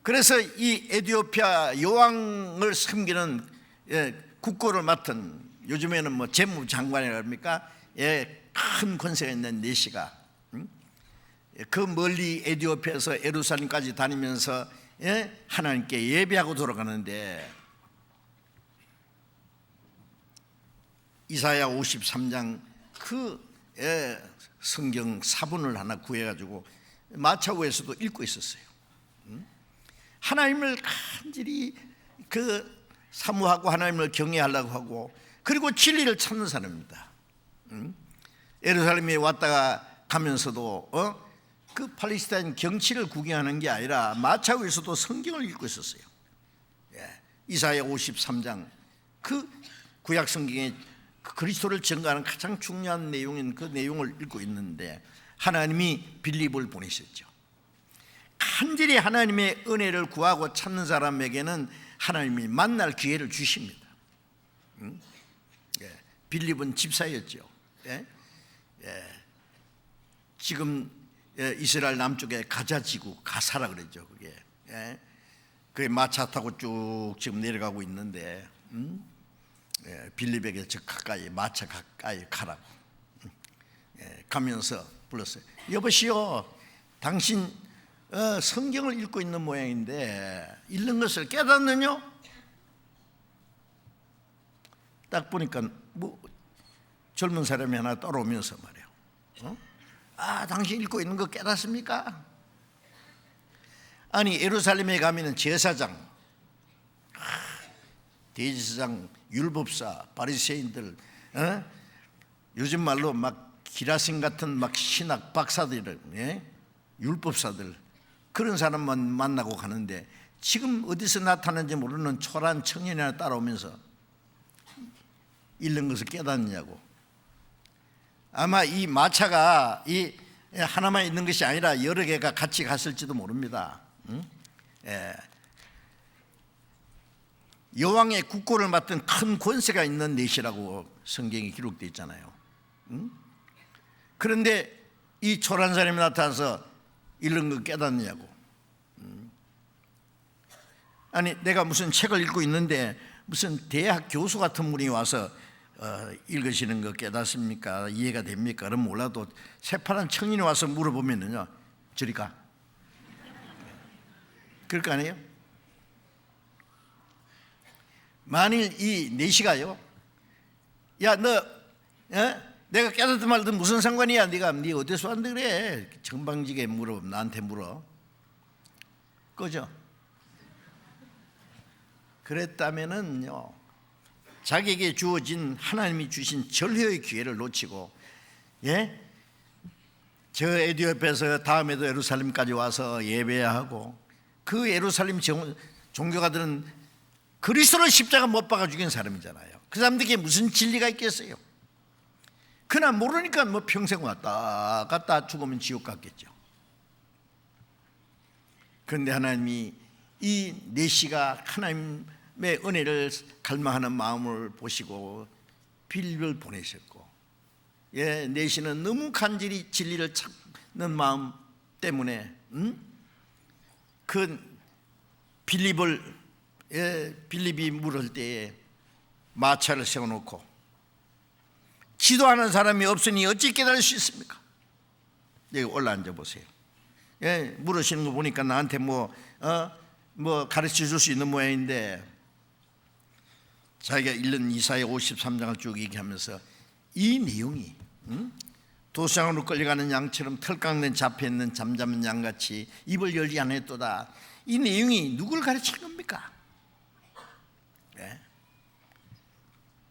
그래서 이 에티오피아 여왕을 섬기는 국고를 맡은, 요즘에는 뭐 재무장관이라 합니까? 큰 권세가 있는 네시가 그 멀리 에티오피아에서 예루살렘까지 다니면서 하나님께 예배하고 돌아가는데, 이사야 53장 그 성경 사본을 하나 구해가지고 마차고에서도 읽고 있었어요. 하나님을 간절히 사모하고 하나님을 경외하려고 하고, 그리고 진리를 찾는 사람입니다. 예루살렘에 왔다가 가면서도 그 팔레스타인 경치를 구경하는 게 아니라 마차고에서도 성경을 읽고 있었어요. 이사야 53장 그 구약 성경에 그리스도를 증거하는 가장 중요한 내용인 그 내용을 읽고 있는데, 하나님이 빌립을 보내셨죠. 간절히 하나님의 은혜를 구하고 찾는 사람에게는 하나님이 만날 기회를 주십니다. 빌립은 집사였죠. 지금 이스라엘 남쪽에 가자지구 가사라 그랬죠. 그게 마차 타고 쭉 지금 내려가고 있는데, 빌립에게 저 가까이 마차 가까이 가라고 가면서 불렀어요. 여보시오, 당신 성경을 읽고 있는 모양인데 읽는 것을 깨닫느냐? 딱 보니까 뭐 젊은 사람이 하나 따라오면서 말이에요. 당신 읽고 있는 거 깨닫습니까? 아니, 예루살렘에 가면은 제사장, 대제사장, 율법사, 바리새인들, 요즘 말로 막 기라신 같은 막 신학 박사들, 율법사들, 그런 사람만 만나고 가는데, 지금 어디서 나타나는지 모르는 초라한 청년이 하나 따라오면서 읽는 것을 깨닫느냐고. 아마 이 마차가 이 하나만 있는 것이 아니라 여러 개가 같이 갔을지도 모릅니다. 여왕의 국고를 맡은 큰 권세가 있는 넷이라고 성경에 기록되어 있잖아요. 그런데 이 초라한 사람이 나타나서 읽는 거 깨닫느냐고. 아니, 내가 무슨 책을 읽고 있는데 무슨 대학 교수 같은 분이 와서 읽으시는 거 깨닫습니까? 이해가 됩니까? 그럼 몰라도 새파란 청년이 와서 물어보면요, 저리 가. 그럴 거 아니에요? 만일 이 네시가요, 야, 너 내가 깨닫든 말든 무슨 상관이야? 네 어디서 왔는데 그래? 정방지게 물어, 나한테 물어. 그죠? 그랬다면은요, 자기에게 주어진 하나님이 주신 절호의 기회를 놓치고, 저 에티오피아에서 다음에도 예루살렘까지 와서 예배하고, 그 예루살렘 종교가들은 그리스도를 십자가 못 박아 죽인 사람이잖아요. 그 사람들에게 무슨 진리가 있겠어요? 그나 모르니까 뭐 평생 왔다 갔다 죽으면 지옥 갔겠죠. 그런데 하나님이 이 네시가 하나님의 은혜를 갈망하는 마음을 보시고 빌립을 보내셨고, 네시는 너무 간절히 진리를 찾는 마음 때문에 그 빌립이 물을 때에 마차를 세워놓고 지도하는 사람이 없으니 어찌 깨달을 수 있습니까? 여기 올라앉아 보세요. 물으시는 거 보니까 나한테 뭐 가르쳐 줄 수 있는 모양인데, 자기가 읽는 이사야 53장을 쭉 얘기하면서 이 내용이 도상으로 끌려가는 양처럼 털깎는 잡혀있는 잠잠한 양같이 입을 열지 않았도다. 이 내용이 누굴 가르치는 겁니까?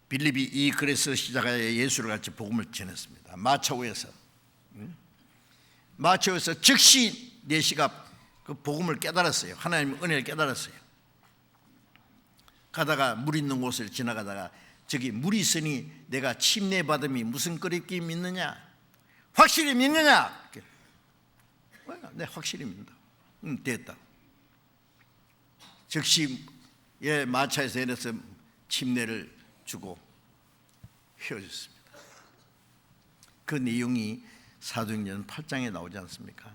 빌립이 이 글에서 시작하여 예수를 같이 복음을 전했습니다. 마차오에서 즉시 내시가 그 복음을 깨달았어요. 하나님의 은혜를 깨달았어요. 가다가 물 있는 곳을 지나가다가 저기 물이 있으니 내가 침례받음이 무슨 끄립기 믿느냐? 확실히 믿느냐? 네, 확실히 믿는다. 됐다. 즉시 마차에서 내려서 침례를 주고 헤어졌습니다. 그 내용이 사도행전 8장에 나오지 않습니까?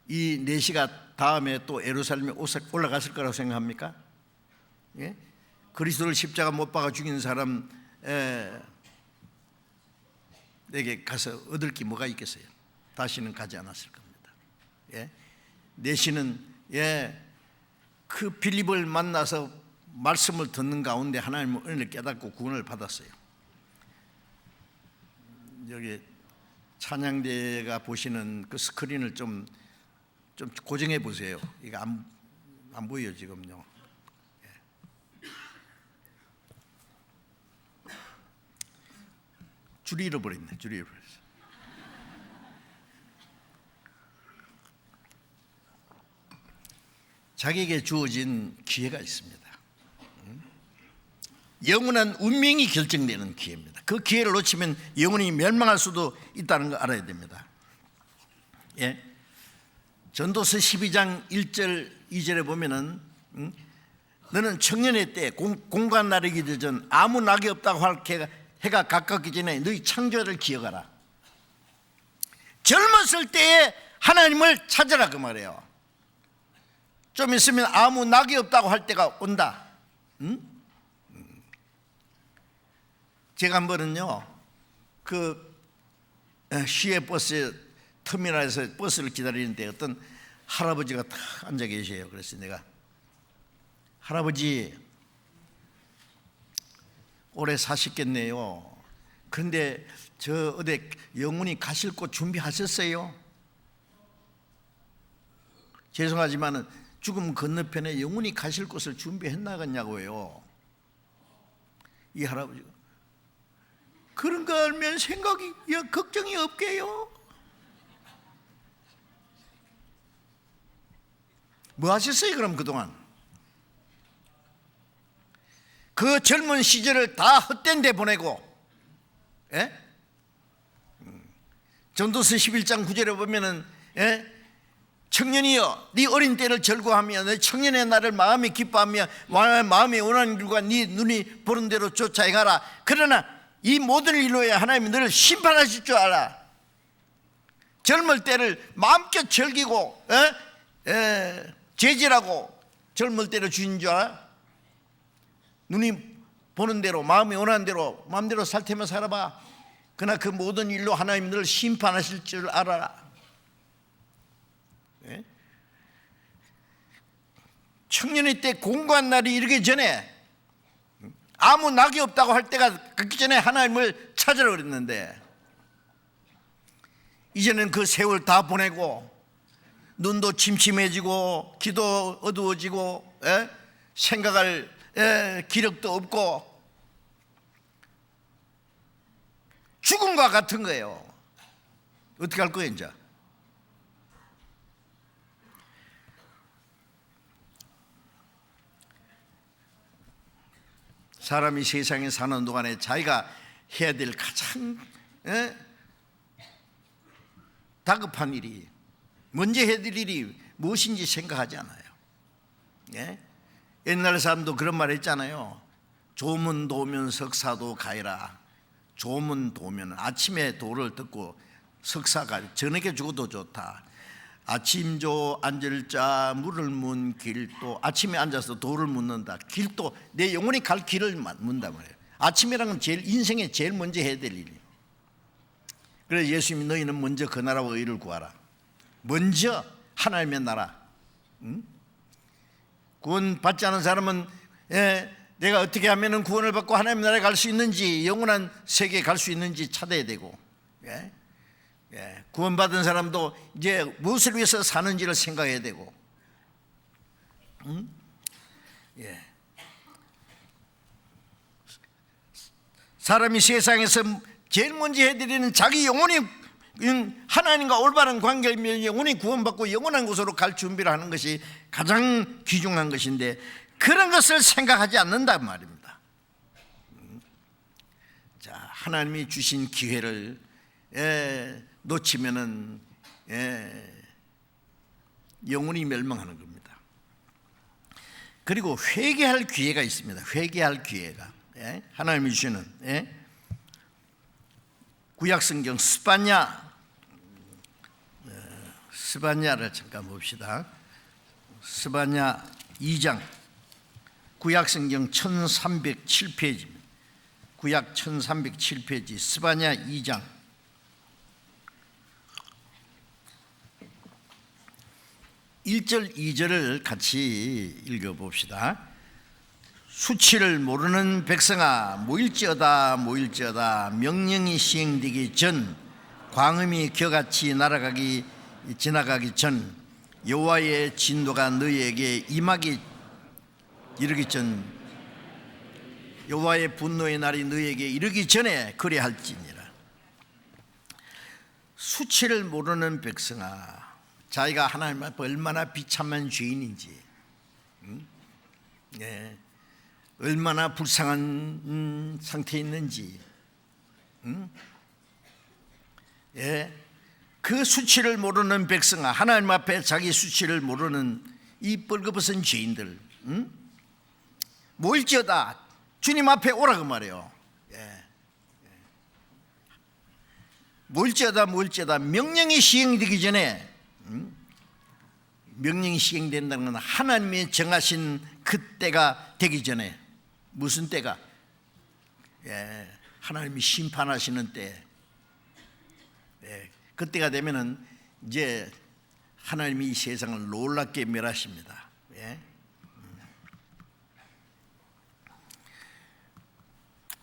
이 내시가 다음에 또 예루살렘에 올라갔을 거라고 생각합니까? 그리스도를 십자가 못 박아 죽인 사람에게 가서 얻을 게 뭐가 있겠어요? 다시는 가지 않았을 겁니다. 내시는 그 빌립을 만나서 말씀을 듣는 가운데 하나님의 은혜를 깨닫고 구원을 받았어요. 여기 찬양대가 보시는 그 스크린을 좀 고정해 보세요. 이거 안 보여요 지금요. 줄이 잃어버렸네. 줄이 잃어버렸어. 자기에게 주어진 기회가 있습니다. 영원한 운명이 결정되는 기회입니다. 그 기회를 놓치면 영원히 멸망할 수도 있다는 거 알아야 됩니다. 전도서 12장 1절 2절에 보면은 너는 청년의 때 공간 나르기 전 아무 낙이 없다고 할 해가 가깝기 전에 너희 창조를 기억하라. 젊었을 때에 하나님을 찾으라 그 말이에요. 좀 있으면 아무 낙이 없다고 할 때가 온다. 제가 한 번은요 그 시외 버스 터미널에서 버스를 기다리는데 어떤 할아버지가 딱 앉아 계셔요. 그래서 내가 할아버지 오래 사셨겠네요. 그런데 저 어디 영원히 가실 곳 준비하셨어요? 죄송하지만 죽음 건너편에 영원히 가실 곳을 준비했나겠냐고요. 이 할아버지가 그런 거 알면 생각이 걱정이 없게요. 뭐 하셨어요 그럼 그동안? 그 젊은 시절을 다 헛된 데 보내고 전도서 11장 9절에 보면은 청년이여 네 어린 때를 절구하며 내 청년의 날을 마음에 기뻐하며 마음에 원하는 길과 네 눈이 보는 대로 쫓아 행하라. 그러나 이 모든 일로에 하나님이 너를 심판하실 줄 알아. 젊을 때를 마음껏 즐기고 재질하고 젊을 때를 주인 줄 알아? 눈이 보는 대로 마음이 원하는 대로 마음대로 살 테면 살아봐. 그러나 그 모든 일로 하나님 너를 심판하실 줄 알아라. 청년의 때 공고한 날이 이르기 전에 아무 낙이 없다고 할 때가 그기 전에 하나님을 찾으라 그랬는데 이제는 그 세월 다 보내고 눈도 침침해지고 귀도 어두워지고 생각할 기력도 없고 죽음과 같은 거예요. 어떻게 할 거예요 이제? 사람이 세상에 사는 동안에 자기가 해야 될 가장 다급한 일이 먼저 해야 될 일이 무엇인지 생각하지 않아요. 옛날 사람도 그런 말 했잖아요. 조문 도면 석사도 가이라. 조문 도면 아침에 도를 듣고 석사가 저녁에 죽어도 좋다. 아침조 앉을 자 물을 문 길도, 아침에 앉아서 돌을 묻는다. 길도 내 영혼이 갈 길을 묻는단 말이에요. 아침이라는 건 제일 인생에 제일 먼저 해야 될 일이에요. 그래서 예수님이 너희는 먼저 그 나라와 의를 구하라. 먼저 하나님의 나라. 구원 받지 않은 사람은 내가 어떻게 하면 구원을 받고 하나님의 나라에 갈 수 있는지, 영원한 세계에 갈 수 있는지 찾아야 되고, 구원받은 사람도 이제 무엇을 위해서 사는지를 생각해야 되고, 사람이 세상에서 제일 먼저 해드리는 자기 영혼이 하나님과 올바른 관계를 영혼이 구원받고 영원한 곳으로 갈 준비를 하는 것이 가장 귀중한 것인데, 그런 것을 생각하지 않는단 말입니다. 자, 하나님이 주신 기회를 놓치면은 영혼이 멸망하는 겁니다. 그리고 회개할 기회가 있습니다. 회개할 기회가 하나님이 주시는 구약성경 스바냐를 잠깐 봅시다. 스바냐 2장, 구약성경 1307페이지입니다. 구약 1307페이지 스바냐 2장 1절 2절을 같이 읽어봅시다. 수치를 모르는 백성아, 모일지어다 모일지어다. 명령이 시행되기 전, 광음이 겨같이 지나가기 전, 여호와의 진노가 너희에게 임하기 이르기 전, 여호와의 분노의 날이 너희에게 이르기 전에 그리할지니라. 수치를 모르는 백성아, 자기가 하나님 앞에 얼마나 비참한 죄인인지, 얼마나 불쌍한 상태에 있는지, 그 수치를 모르는 백성아, 하나님 앞에 자기 수치를 모르는 이 뻘거벗은 죄인들, 모일지어다, 주님 앞에 오라고 말해요. 모일지어다 모일지어다. 명령이 시행되기 전에, 명령이 시행된다는 건 하나님이 정하신 그 때가 되기 전에. 무슨 때가? 하나님이 심판하시는 때. 그때가 되면은 이제 하나님이 이 세상을 놀랍게 멸하십니다.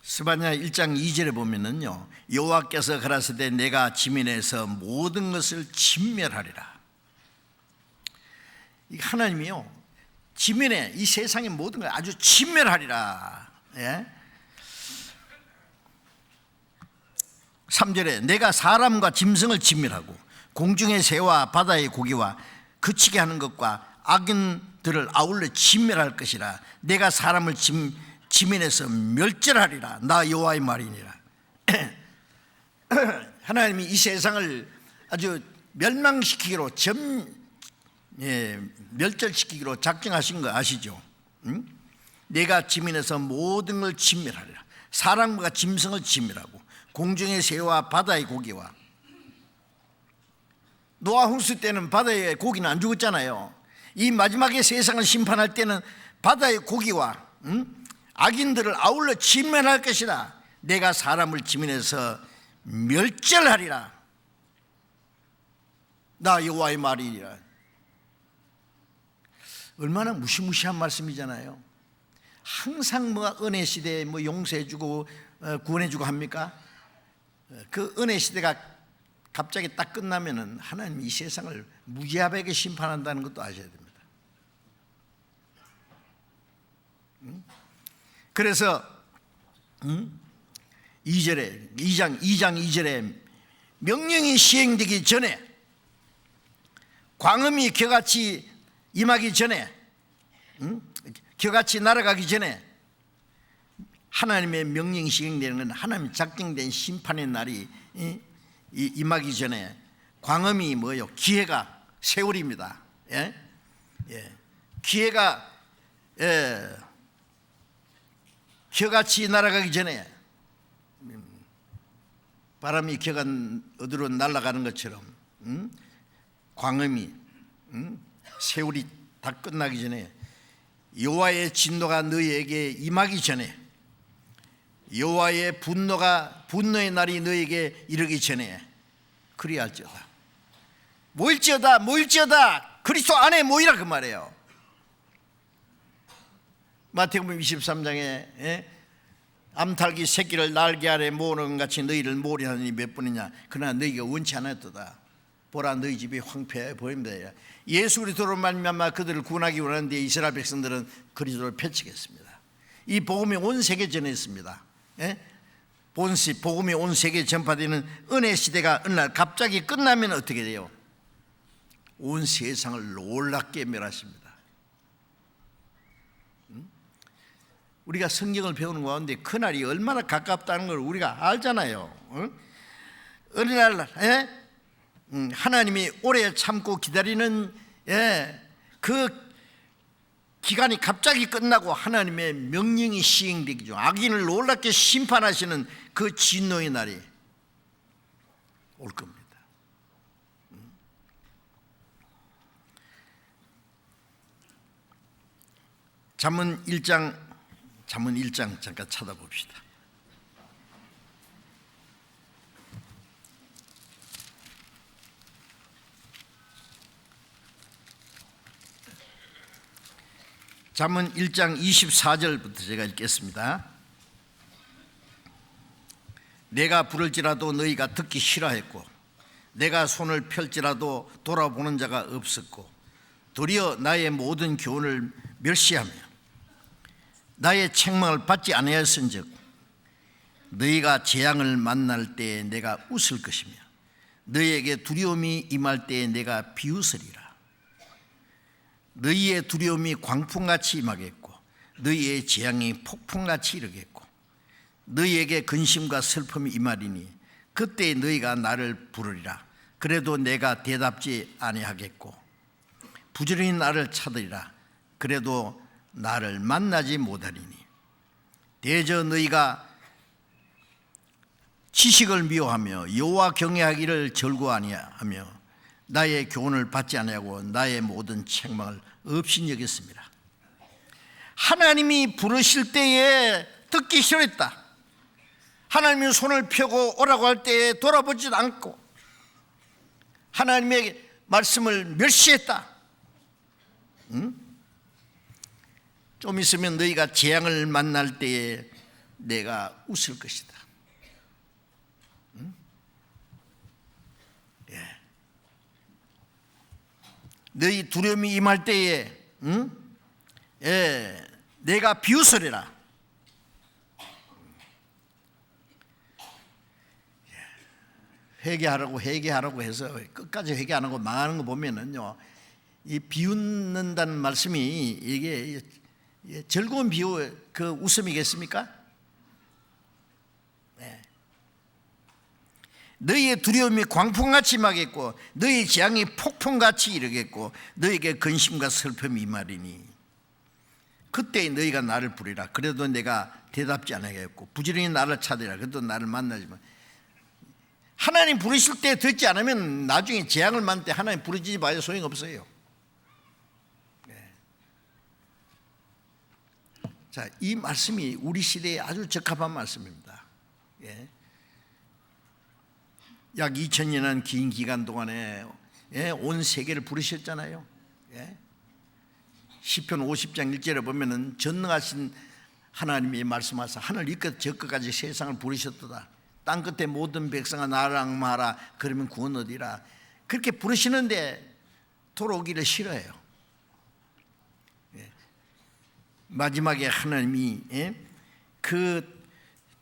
스바냐 1장 2절에 보면은요, 여호와께서 가라사대 내가 지면에서 모든 것을 진멸하리라. 이 하나님이요, 지면에 이 세상의 모든 걸 아주 진멸하리라. 3절에 내가 사람과 짐승을 진멸하고 공중의 새와 바다의 고기와 그치게 하는 것과 악인들을 아울러 진멸할 것이라. 내가 사람을 지면에서 멸절하리라. 나 여호와의 말이니라. 하나님이 이 세상을 아주 멸망시키기로 멸절시키기로 작정하신 거 아시죠? 내가 지면에서 모든 걸 진멸하리라. 사람과 짐승을 진멸하고 공중의 새와 바다의 고기와. 노아 홍수 때는 바다의 고기는 안 죽었잖아요. 이 마지막에 세상을 심판할 때는 바다의 고기와 악인들을 아울러 진멸할 것이라. 내가 사람을 지면에서 멸절하리라. 나 여호와의 말이니라. 얼마나 무시무시한 말씀이잖아요. 항상 은혜 시대에 용서해주고 구원해주고 합니까? 그 은혜 시대가 갑자기 딱 끝나면은 하나님 이 세상을 무지하게 심판한다는 것도 아셔야 됩니다. 그래서 2장 2절에 명령이 시행되기 전에, 광음이 겨같이 임하기 전에, 겨같이 날아가기 전에 하나님의 명령이 시행되는 건 하나님 작정된 심판의 날이 임하기 전에, 광음이 뭐예요? 기회가 세월입니다. 기회가 겨같이 날아가기 전에 바람이 겨가 어디로 날아가는 것처럼 광음이 세월이 다 끝나기 전에 여호와의 진노가 너희에게 임하기 전에 여호와의 분노의 날이 너희에게 이르기 전에 그리할지어다. 모일지어다 그리스도 안에 모이라 그 말이에요. 마태복음 23장에 암탉이 새끼를 날개 아래 모으는 것 같이 너희를 모으려 하니 몇 분이냐. 그러나 너희가 원치 않았도다. 보라 너희 집이 황폐해 보입니다. 예수 그리스도로 말미암아 그들을 구원하기 원하는데 이스라엘 백성들은 그리스도를 폐치겠습니다. 이 복음이 온 세계에 전했습니다. 복음이 온 세계에 전파되는 은혜 시대가 어느 날 갑자기 끝나면 어떻게 돼요? 온 세상을 놀랍게 멸하십니다. 우리가 성경을 배우는 가운데 그날이 얼마나 가깝다는 걸 우리가 알잖아요. 어느 날 하나님이 오래 참고 기다리는 그 기간이 갑자기 끝나고 하나님의 명령이 시행되기죠. 악인을 놀랍게 심판하시는 그 진노의 날이 올 겁니다. 잠언 1장 잠깐 찾아봅시다. 잠언 1장 24절부터 제가 읽겠습니다. 내가 부를지라도 너희가 듣기 싫어했고 내가 손을 펼지라도 돌아보는 자가 없었고 도리어 나의 모든 교훈을 멸시하며 나의 책망을 받지 아니하였은즉 너희가 재앙을 만날 때에 내가 웃을 것이며 너희에게 두려움이 임할 때에 내가 비웃으리라. 너희의 두려움이 광풍같이 임하겠고 너희의 재앙이 폭풍같이 이르겠고 너희에게 근심과 슬픔이 임하리니 그때 너희가 나를 부르리라. 그래도 내가 대답지 아니하겠고 부지런히 나를 찾으리라. 그래도 나를 만나지 못하리니 대저 너희가 지식을 미워하며 여호와 경외하기를 절구 아니하며 나의 교훈을 받지 아니하고 나의 모든 책망을 없이 여겼습니다. 하나님이 부르실 때에 듣기 싫었다. 하나님이 손을 펴고 오라고 할 때에 돌아보지도 않고 하나님의 말씀을 멸시했다. 좀 있으면 너희가 재앙을 만날 때에 내가 웃을 것이다. 너희 두려움이 임할 때에 내가 비웃으리라. 회개하라고 해서 끝까지 회개 안 하고 망하는 거 보면은요, 이 비웃는다는 말씀이 이게 즐거운 그 웃음이겠습니까? 너희의 두려움이 광풍같이 임하겠고 너희 재앙이 폭풍같이 이르겠고 너희에게 근심과 슬픔이 임하리니 그때 너희가 나를 부르리라. 그래도 내가 대답지 않겠고 부지런히 나를 찾으리라. 그래도 나를 만나지만 하나님 부르실 때 듣지 않으면 나중에 재앙을 만날 때 하나님 부르지 마요. 소용없어요. 자, 이 말씀이 우리 시대에 아주 적합한 말씀입니다. 약 2000년의 긴 기간 동안에 온 세계를 부르셨잖아요. 시편 50장 1절에 보면은 전능하신 하나님이 말씀하사 하늘 이 끝 저 끝까지 세상을 부르셨도다. 땅 끝에 모든 백성아 나를 악마하라. 그러면 구원 얻으리라. 그렇게 부르시는데 돌아오기를 싫어해요. 마지막에 하나님이 그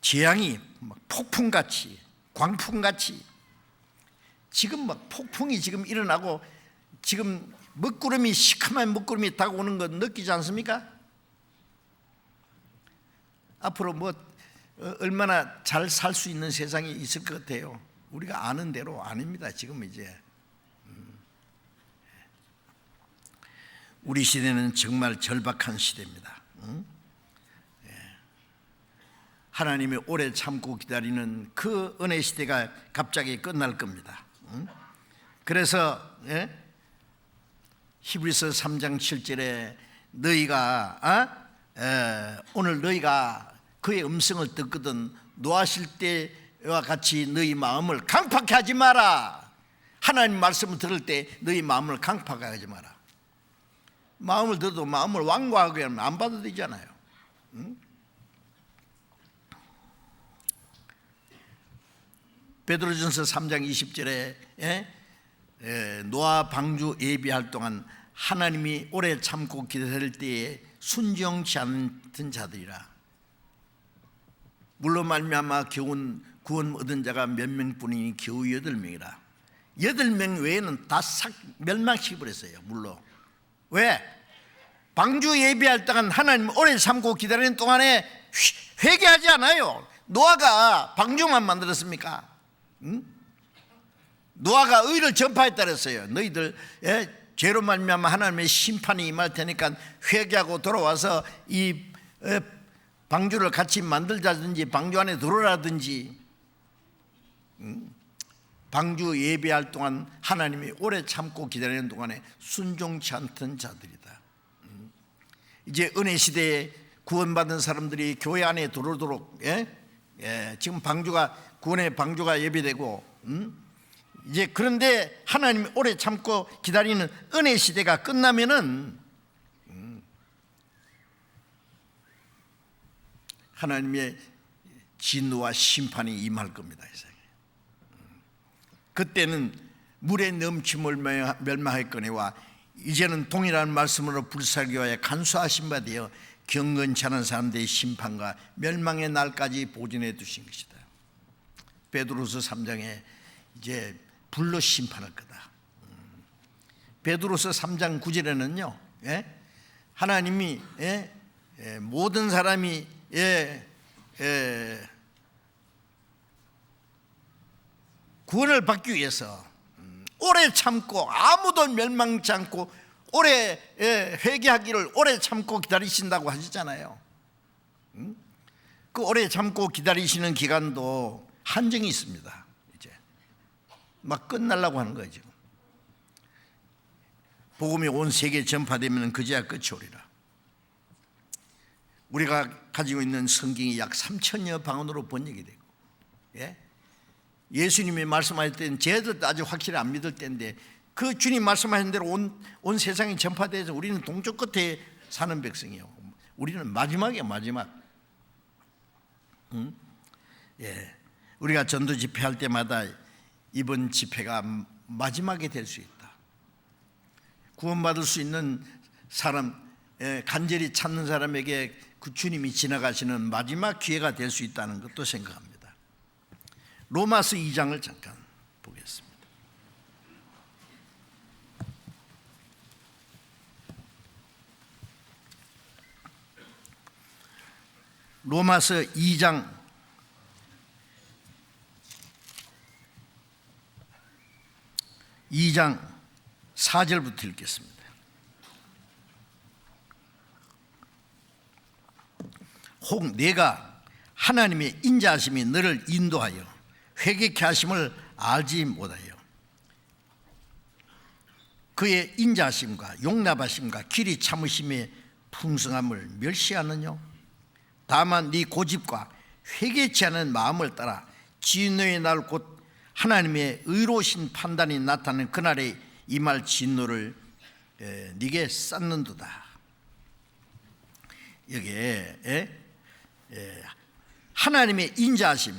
재앙이 폭풍같이 광풍같이 지금 막 폭풍이 지금 일어나고 지금 먹구름이 시커먼 먹구름이 다가오는 거 느끼지 않습니까? 앞으로 뭐 얼마나 잘 살 수 있는 세상이 있을 것 같아요. 우리가 아는 대로 아닙니다. 지금 이제 우리 시대는 정말 절박한 시대입니다. 하나님이 오래 참고 기다리는 그 은혜 시대가 갑자기 끝날 겁니다. 그래서 히브리서 3장 7절에 너희가 오늘 너희가 그의 음성을 듣거든 노하실 때와 같이 너희 마음을 강팍하게 하지 마라. 하나님 말씀을 들을 때 너희 마음을 강팍하게 하지 마라. 마음을 들어도 마음을 완고하게 하면 안 받아도 되잖아요. 베드로전서 3장 20절에 노아 방주 예비할 동안 하나님이 오래 참고 기다릴 때에 순종치 않던 자들이라. 물로 말미암아 구원 얻은 자가 몇 명뿐이니 겨우 8명이라. 8명 외에는 다 싹 멸망시켜버렸어요. 물로. 왜? 방주 예비할 동안 하나님 오래 참고 기다리는 동안에 회개하지 않아요. 노아가 방주만 만들었습니까? 노아가 의를 전파했다 그랬어요. 너희들 죄로 말미암아 하나님의 심판이 임할 테니까 회개하고 돌아와서 이 방주를 같이 만들자든지 방주 안에 들어라든지. 방주 예배할 동안 하나님이 오래 참고 기다리는 동안에 순종치 않던 자들이다. 이제 은혜 시대에 구원받은 사람들이 교회 안에 들어오도록 지금 구원의 방주가 예배되고 이제 그런데 하나님이 오래 참고 기다리는 은혜 시대가 끝나면은 하나님의 진노와 심판이 임할 겁니다. 그때는 물에 넘침을 멸망했거니와 이제는 동일한 말씀으로 불살교하여 간수하신 바 되어 경건치 않은 사람들의 심판과 멸망의 날까지 보존해 두신 것이다. 베드로서 3장에 이제 불로 심판할 거다. 베드로서 3장 9절에는요 하나님이 모든 사람이 구원을 받기 위해서 오래 참고 아무도 멸망치 않고 오래 회개하기를 오래 참고 기다리신다고 하시잖아요. 그 오래 참고 기다리시는 기간도 한정이 있습니다. 이제 막 끝나려고 하는 거예요. 지금 복음이 온 세계에 전파되면 그제야 끝이 오리라. 우리가 가지고 있는 성경이 약 3천여 방언으로 번역이 되고 예수님이 말씀하실 때는 쟤들도 아직 확실히 안 믿을 때인데 그 주님 말씀하신 대로 온 세상이 전파돼서 우리는 동쪽 끝에 사는 백성이에요. 우리는 마지막이에요. 마지막. 우리가 전도 집회할 때마다 이번 집회가 마지막이 될 수 있다. 구원받을 수 있는 사람, 간절히 찾는 사람에게 그 주님이 지나가시는 마지막 기회가 될 수 있다는 것도 생각합니다. 로마서 2장을 잠깐 보겠습니다. 로마서 2장 4절부터 읽겠습니다. 혹 내가 하나님의 인자하심이 너를 인도하여 회개케 하심을 알지 못하여 그의 인자하심과 용납하심과 길이 참으심의 풍성함을 멸시하느냐? 다만 네 고집과 회개치 않은 마음을 따라 진노의 날 곧 하나님의 의로우신 판단이 나타나는 그날에 임할 진노를 네게 쌓는도다. 여기에 하나님의 인자하심,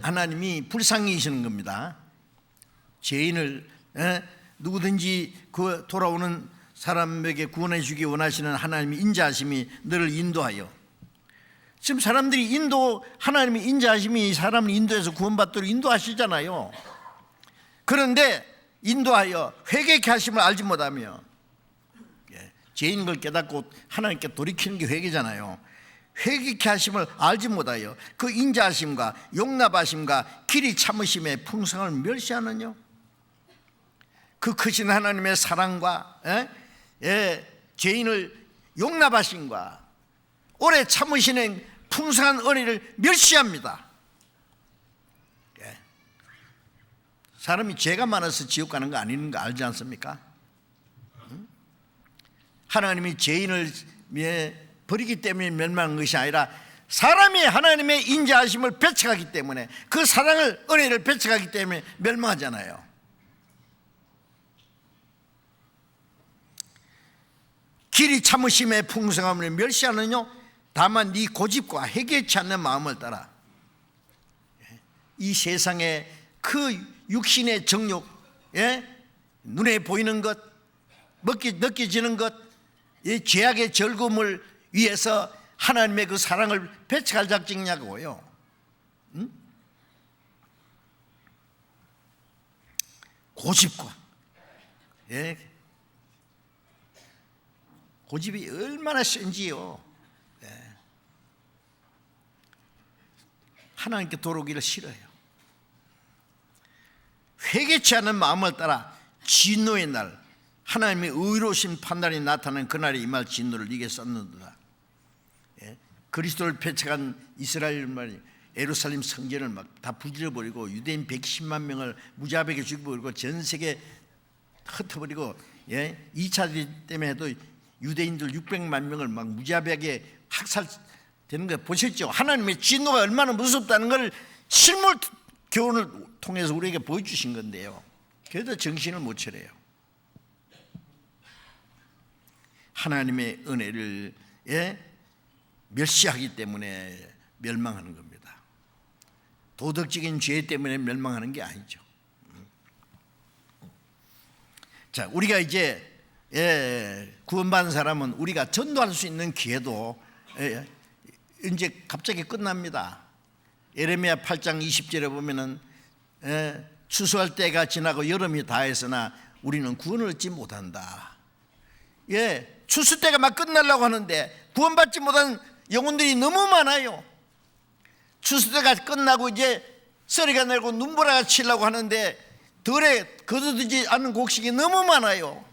하나님이 불쌍히이시는 겁니다. 죄인을 누구든지 그 돌아오는 사람에게 구원해 주기 원하시는 하나님의 인자하심이 너를 인도하여, 지금 사람들이 하나님의 인자하심이 사람을 인도해서 구원받도록 인도하시잖아요. 그런데 인도하여 회개케 하심을 알지 못하며, 죄인 걸 깨닫고 하나님께 돌이키는 게 회개잖아요. 회개케 하심을 알지 못하여 그 인자하심과 용납하심과 길이 참으심의 풍성을 멸시하느냐? 그 크신 하나님의 사랑과 죄인을 용납하심과 오래 참으시는 풍성한 은혜를 멸시합니다. 사람이 죄가 많아서 지옥 가는 거 아닌 거 알지 않습니까? 하나님이 죄인을 버리기 때문에 멸망한 것이 아니라 사람이 하나님의 인자하심을 배척하기 때문에, 그 사랑을, 은혜를 배척하기 때문에 멸망하잖아요. 길이 참으심의 풍성함을 멸시하느뇨 다만 네 고집과 해결치 않는 마음을 따라. 이 세상의 그 육신의 정욕, 눈에 보이는 것, 느껴지는 것, 이 죄악의 즐거움을 위해서 하나님의 그 사랑을 배척할 작정이냐고요. 고집과, 고집이 얼마나 센지요. 하나님께 돌아오기를 싫어요. 회개치 않는 마음을 따라 진노의 날, 하나님의 의로우신 판단이 나타나는 그날에 임할 진노를 네게 썼는도다. 그리스도를 배척한 이스라엘만이 예루살렘 성전을 막 다 부질러버리고 유대인 110만 명을 무자비하게 죽여버리고 전 세계 흩어버리고, 2차 대전 때문에 해도 유대인들 600만 명을 막 무자비하게 학살되는 거 보셨죠? 하나님의 진노가 얼마나 무섭다는 걸 실물 교훈을 통해서 우리에게 보여주신 건데요. 그래도 정신을 못 차려요. 하나님의 은혜를 멸시하기 때문에 멸망하는 겁니다. 도덕적인 죄 때문에 멸망하는 게 아니죠. 자, 우리가 이제 구원받은 사람은 우리가 전도할 수 있는 기회도 이제 갑자기 끝납니다. 예레미야 8장 20절에 보면은 추수할 때가 지나고 여름이 다했으나 우리는 구원을 얻지 못한다. 추수 때가 막 끝나려고 하는데 구원받지 못한 영혼들이 너무 많아요. 추수 때가 끝나고 이제 썰이가 내고 눈보라가 치려고 하는데 덜에 거두지 않는 곡식이 너무 많아요.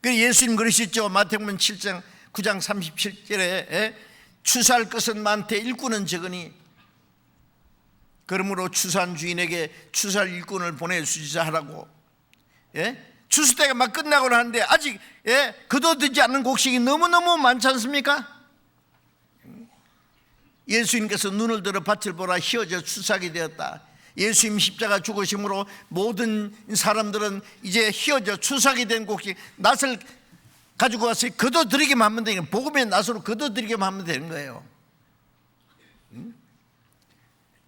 그래서 예수님 그러셨죠. 마태복음 7장 9장 37절에 추수할 것은 많되 일꾼은 적으니 그러므로 추수한 주인에게 추수할 일꾼을 보내주시자 하라고. 추수 때가 막 끝나고 하는데 아직 거둬들지 않는 곡식이 너무너무 많지 않습니까? 예수님께서 눈을 들어 밭을 보라 휘어져 추수하게 되었다. 예수님 십자가 죽으심으로 모든 사람들은 이제 휘어져 추수하게 된 곡식, 낫을 가지고 와서 거둬들이기만 하면 되는 거예요. 복음의 낫으로 거둬들이기만 하면 되는 거예요.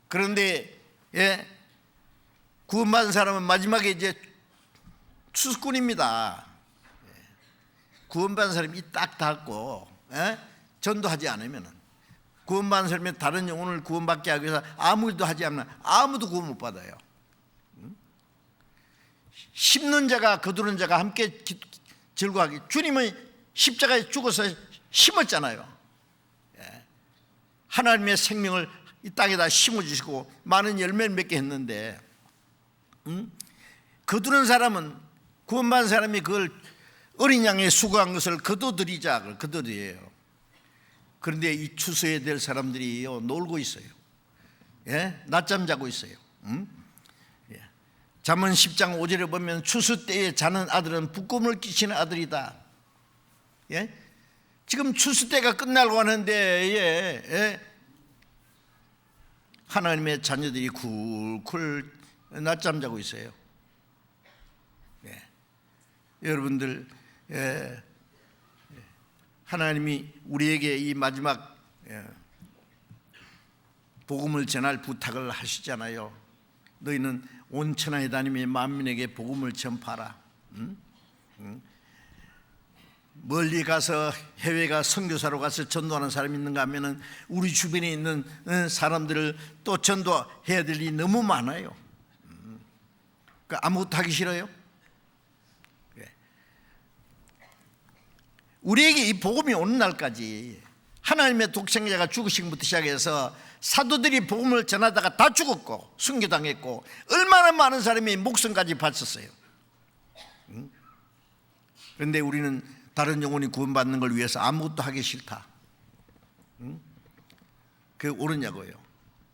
그런데 구원받은 사람은 마지막에 이제 추수꾼입니다. 구원받은 사람이 딱 닿고 전도하지 않으면, 구원받은 사람이 다른 영혼을 구원받게 하기 위해서 아무 일도 하지 않으면 아무도 구원 못 받아요. 심는 자가 거두는 자가 함께 즐거워하기. 주님은 십자가에 죽어서 심었잖아요. 하나님의 생명을 이 땅에다 심어주시고 많은 열매를 맺게 했는데, 거두는 사람은, 구원받은 사람이 그걸 어린 양에 수고한 것을 거둬들이자, 그걸 거둬들여요. 그런데 이 추수해야 될 사람들이 놀고 있어요. 낮잠 자고 있어요. 잠언 10장 5절에 보면 추수 때에 자는 아들은 부끄러움을 끼치는 아들이다. 지금 추수 때가 끝나고 하는데 하나님의 자녀들이 쿨쿨 낮잠 자고 있어요. 여러분들, 하나님이 우리에게 이 마지막 복음을 전할 부탁을 하시잖아요. 너희는 온 천하에 다니며 만민에게 복음을 전파하라. 멀리 가서 해외가 선교사로 가서 전도하는 사람이 있는가 하면은 우리 주변에 있는 사람들을 또 전도해야 될 일이 너무 많아요. 그러니까 아무것도 하기 싫어요. 우리에게 이 복음이 오는 날까지 하나님의 독생자가 죽으심부터 시작해서 사도들이 복음을 전하다가 다 죽었고 순교당했고 얼마나 많은 사람이 목숨까지 바쳤어요. 그런데 우리는 다른 영혼이 구원받는 걸 위해서 아무것도 하기 싫다. 그 오르냐고요.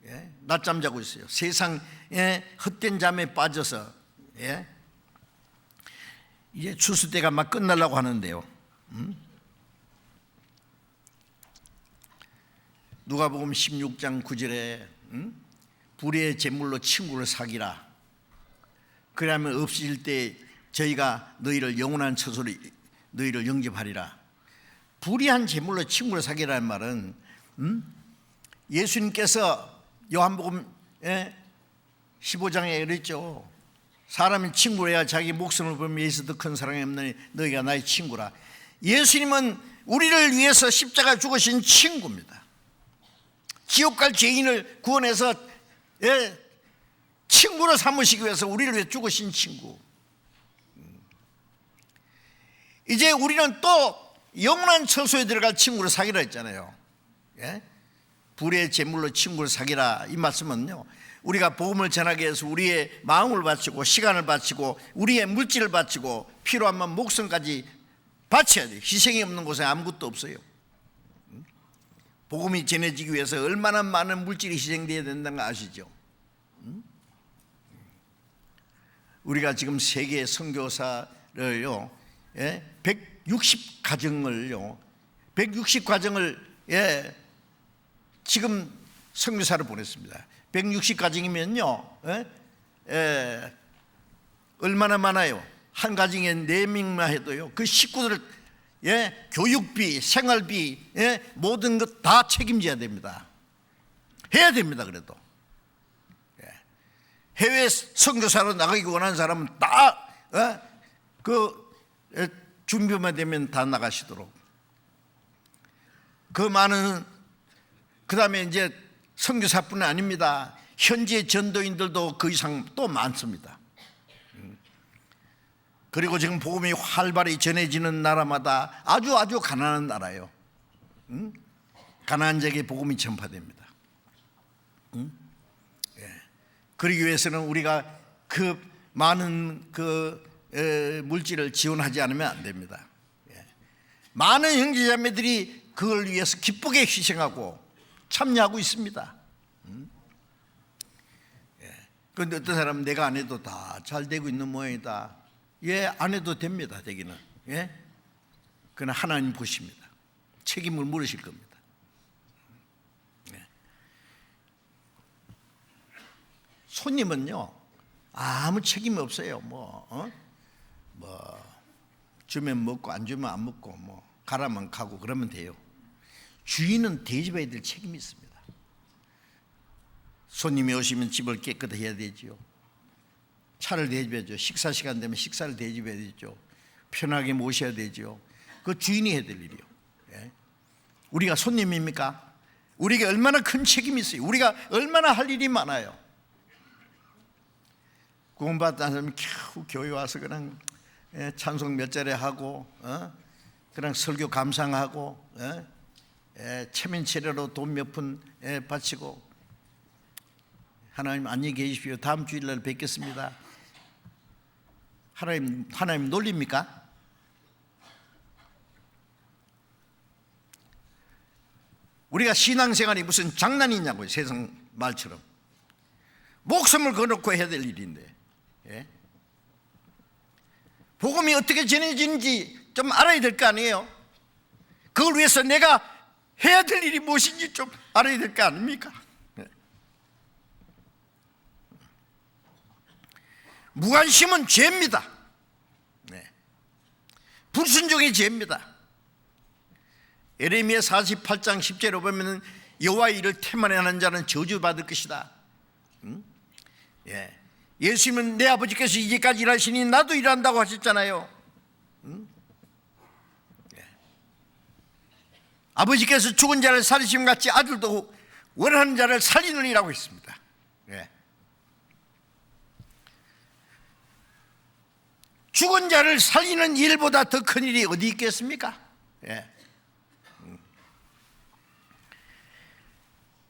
예? 낮잠 자고 있어요. 세상에 헛된 잠에 빠져서. 예? 이제 추수 때가 막 끝나려고 하는데요. 누가복음 16장 9절에 불의의 제물로 친구를 사귀라. 그러면 없으실 때 저희가 너희를 영원한 처소로 너희를 영접하리라. 불의한 제물로 친구를 사귀라는 말은 예수님께서 요한복음 15장에 그랬죠. 사람이 친구로 해야 자기 목숨을 버리면 예수 더 큰 사랑이 없느니 너희가 나의 친구라. 예수님은 우리를 위해서 십자가 죽으신 친구입니다. 지옥 갈 죄인을 구원해서 친구로 삼으시기 위해서 우리를 위해 죽으신 친구. 이제 우리는 또 영원한 처소에 들어갈 친구를 사귀라 했잖아요. 예? 불의 제물로 친구를 사귀라. 이 말씀은요, 우리가 복음을 전하기 위해서 우리의 마음을 바치고 시간을 바치고 우리의 물질을 바치고 필요하면 목숨까지 바쳐야 돼요. 희생이 없는 곳에 아무것도 없어요. 복음이 전해지기 위해서 얼마나 많은 물질이 희생되어야 된다는 거 아시죠? 우리가 지금 세계 선교사를요 160가정을요 160가정을 지금 선교사를 보냈습니다. 160가정이면요 얼마나 많아요? 한 가정에 4명만 해도요 그 식구들을 교육비, 생활비, 모든 것 다 책임져야 됩니다. 해야 됩니다. 그래도 해외 선교사로 나가기 원하는 사람은 다 준비만 되면 다 나가시도록. 그 많은 그 다음에 이제 선교사뿐 아닙니다. 현지의 전도인들도 그 이상 또 많습니다. 그리고 지금 복음이 활발히 전해지는 나라마다 아주 가난한 나라예요. 가난한 자에게 복음이 전파됩니다. 그러기 위해서는 우리가 그 많은 물질을 지원하지 않으면 안 됩니다. 많은 형제자매들이 그걸 위해서 기쁘게 희생하고 참여하고 있습니다. 그런데 어떤 사람은 내가 안 해도 다 잘 되고 있는 모양이다. 안 해도 됩니다. 되기는. 그러나 하나님 보십니다. 책임을 물으실 겁니다. 손님은요 아무 책임이 없어요. 주면 먹고 안 주면 안 먹고 가라면 가고 그러면 돼요. 주인은 대접해야 될 책임이 있습니다. 손님이 오시면 집을 깨끗하게 해야 되지요. 차를 대접해야죠. 식사 시간 되면 식사를 대접해야 되죠. 편하게 모셔야 되죠. 그 주인이 해야 될 일이요. 우리가 손님입니까? 우리에게 얼마나 큰 책임이 있어요. 우리가 얼마나 할 일이 많아요. 구원받은 사람이 겨우 교회 와서 그냥 찬송 몇 자리 하고 그냥 설교 감상하고 체면 체례로 돈 몇 푼 바치고 하나님 안녕히 계십시오. 다음 주일날 뵙겠습니다. 하나님 놀립니까? 우리가 신앙생활이 무슨 장난이냐고요. 세상 말처럼 목숨을 걸어놓고 해야 될 일인데 복음이 어떻게 전해지는지 좀 알아야 될 거 아니에요. 그걸 위해서 내가 해야 될 일이 무엇인지 좀 알아야 될 거 아닙니까? 무관심은 죄입니다. 불순종의 죄입니다. 예레미야 48장 10절에 보면 여호와의 일을 태만하는 자는 저주받을 것이다. 예수님은 내 아버지께서 이제까지 일하시니 나도 일한다고 하셨잖아요. 아버지께서 죽은 자를 살리심 같이 아들도 원하는 자를 살리느니라고 했습니다. 죽은 자를 살리는 일보다 더 큰 일이 어디 있겠습니까?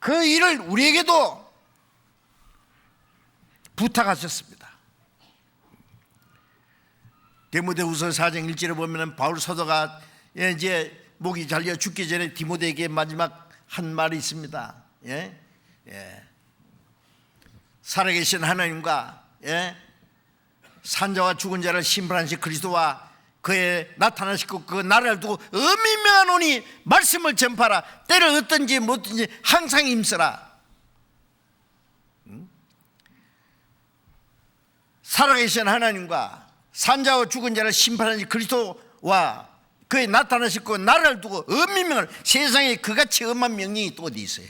그 일을 우리에게도 부탁하셨습니다. 디모데후서 4장 1절에 보면 바울 사도가 이제 목이 잘려 죽기 전에 디모데에게 마지막 한 말이 있습니다. 예? 예. 살아계신 하나님과 산자와 죽은 자를 심판하신 그리스도와 그의 나타나시고 그 나라를 두고 엄히 명하노니 말씀을 전파하라. 때를 얻든지 못든지 항상 힘쓰라. 살아계신 하나님과 산자와 죽은 자를 심판하신 그리스도와 그의 나타나시고 나라를 두고 엄히 명하라. 세상에 그같이 엄한 명령이 또 어디 있어요?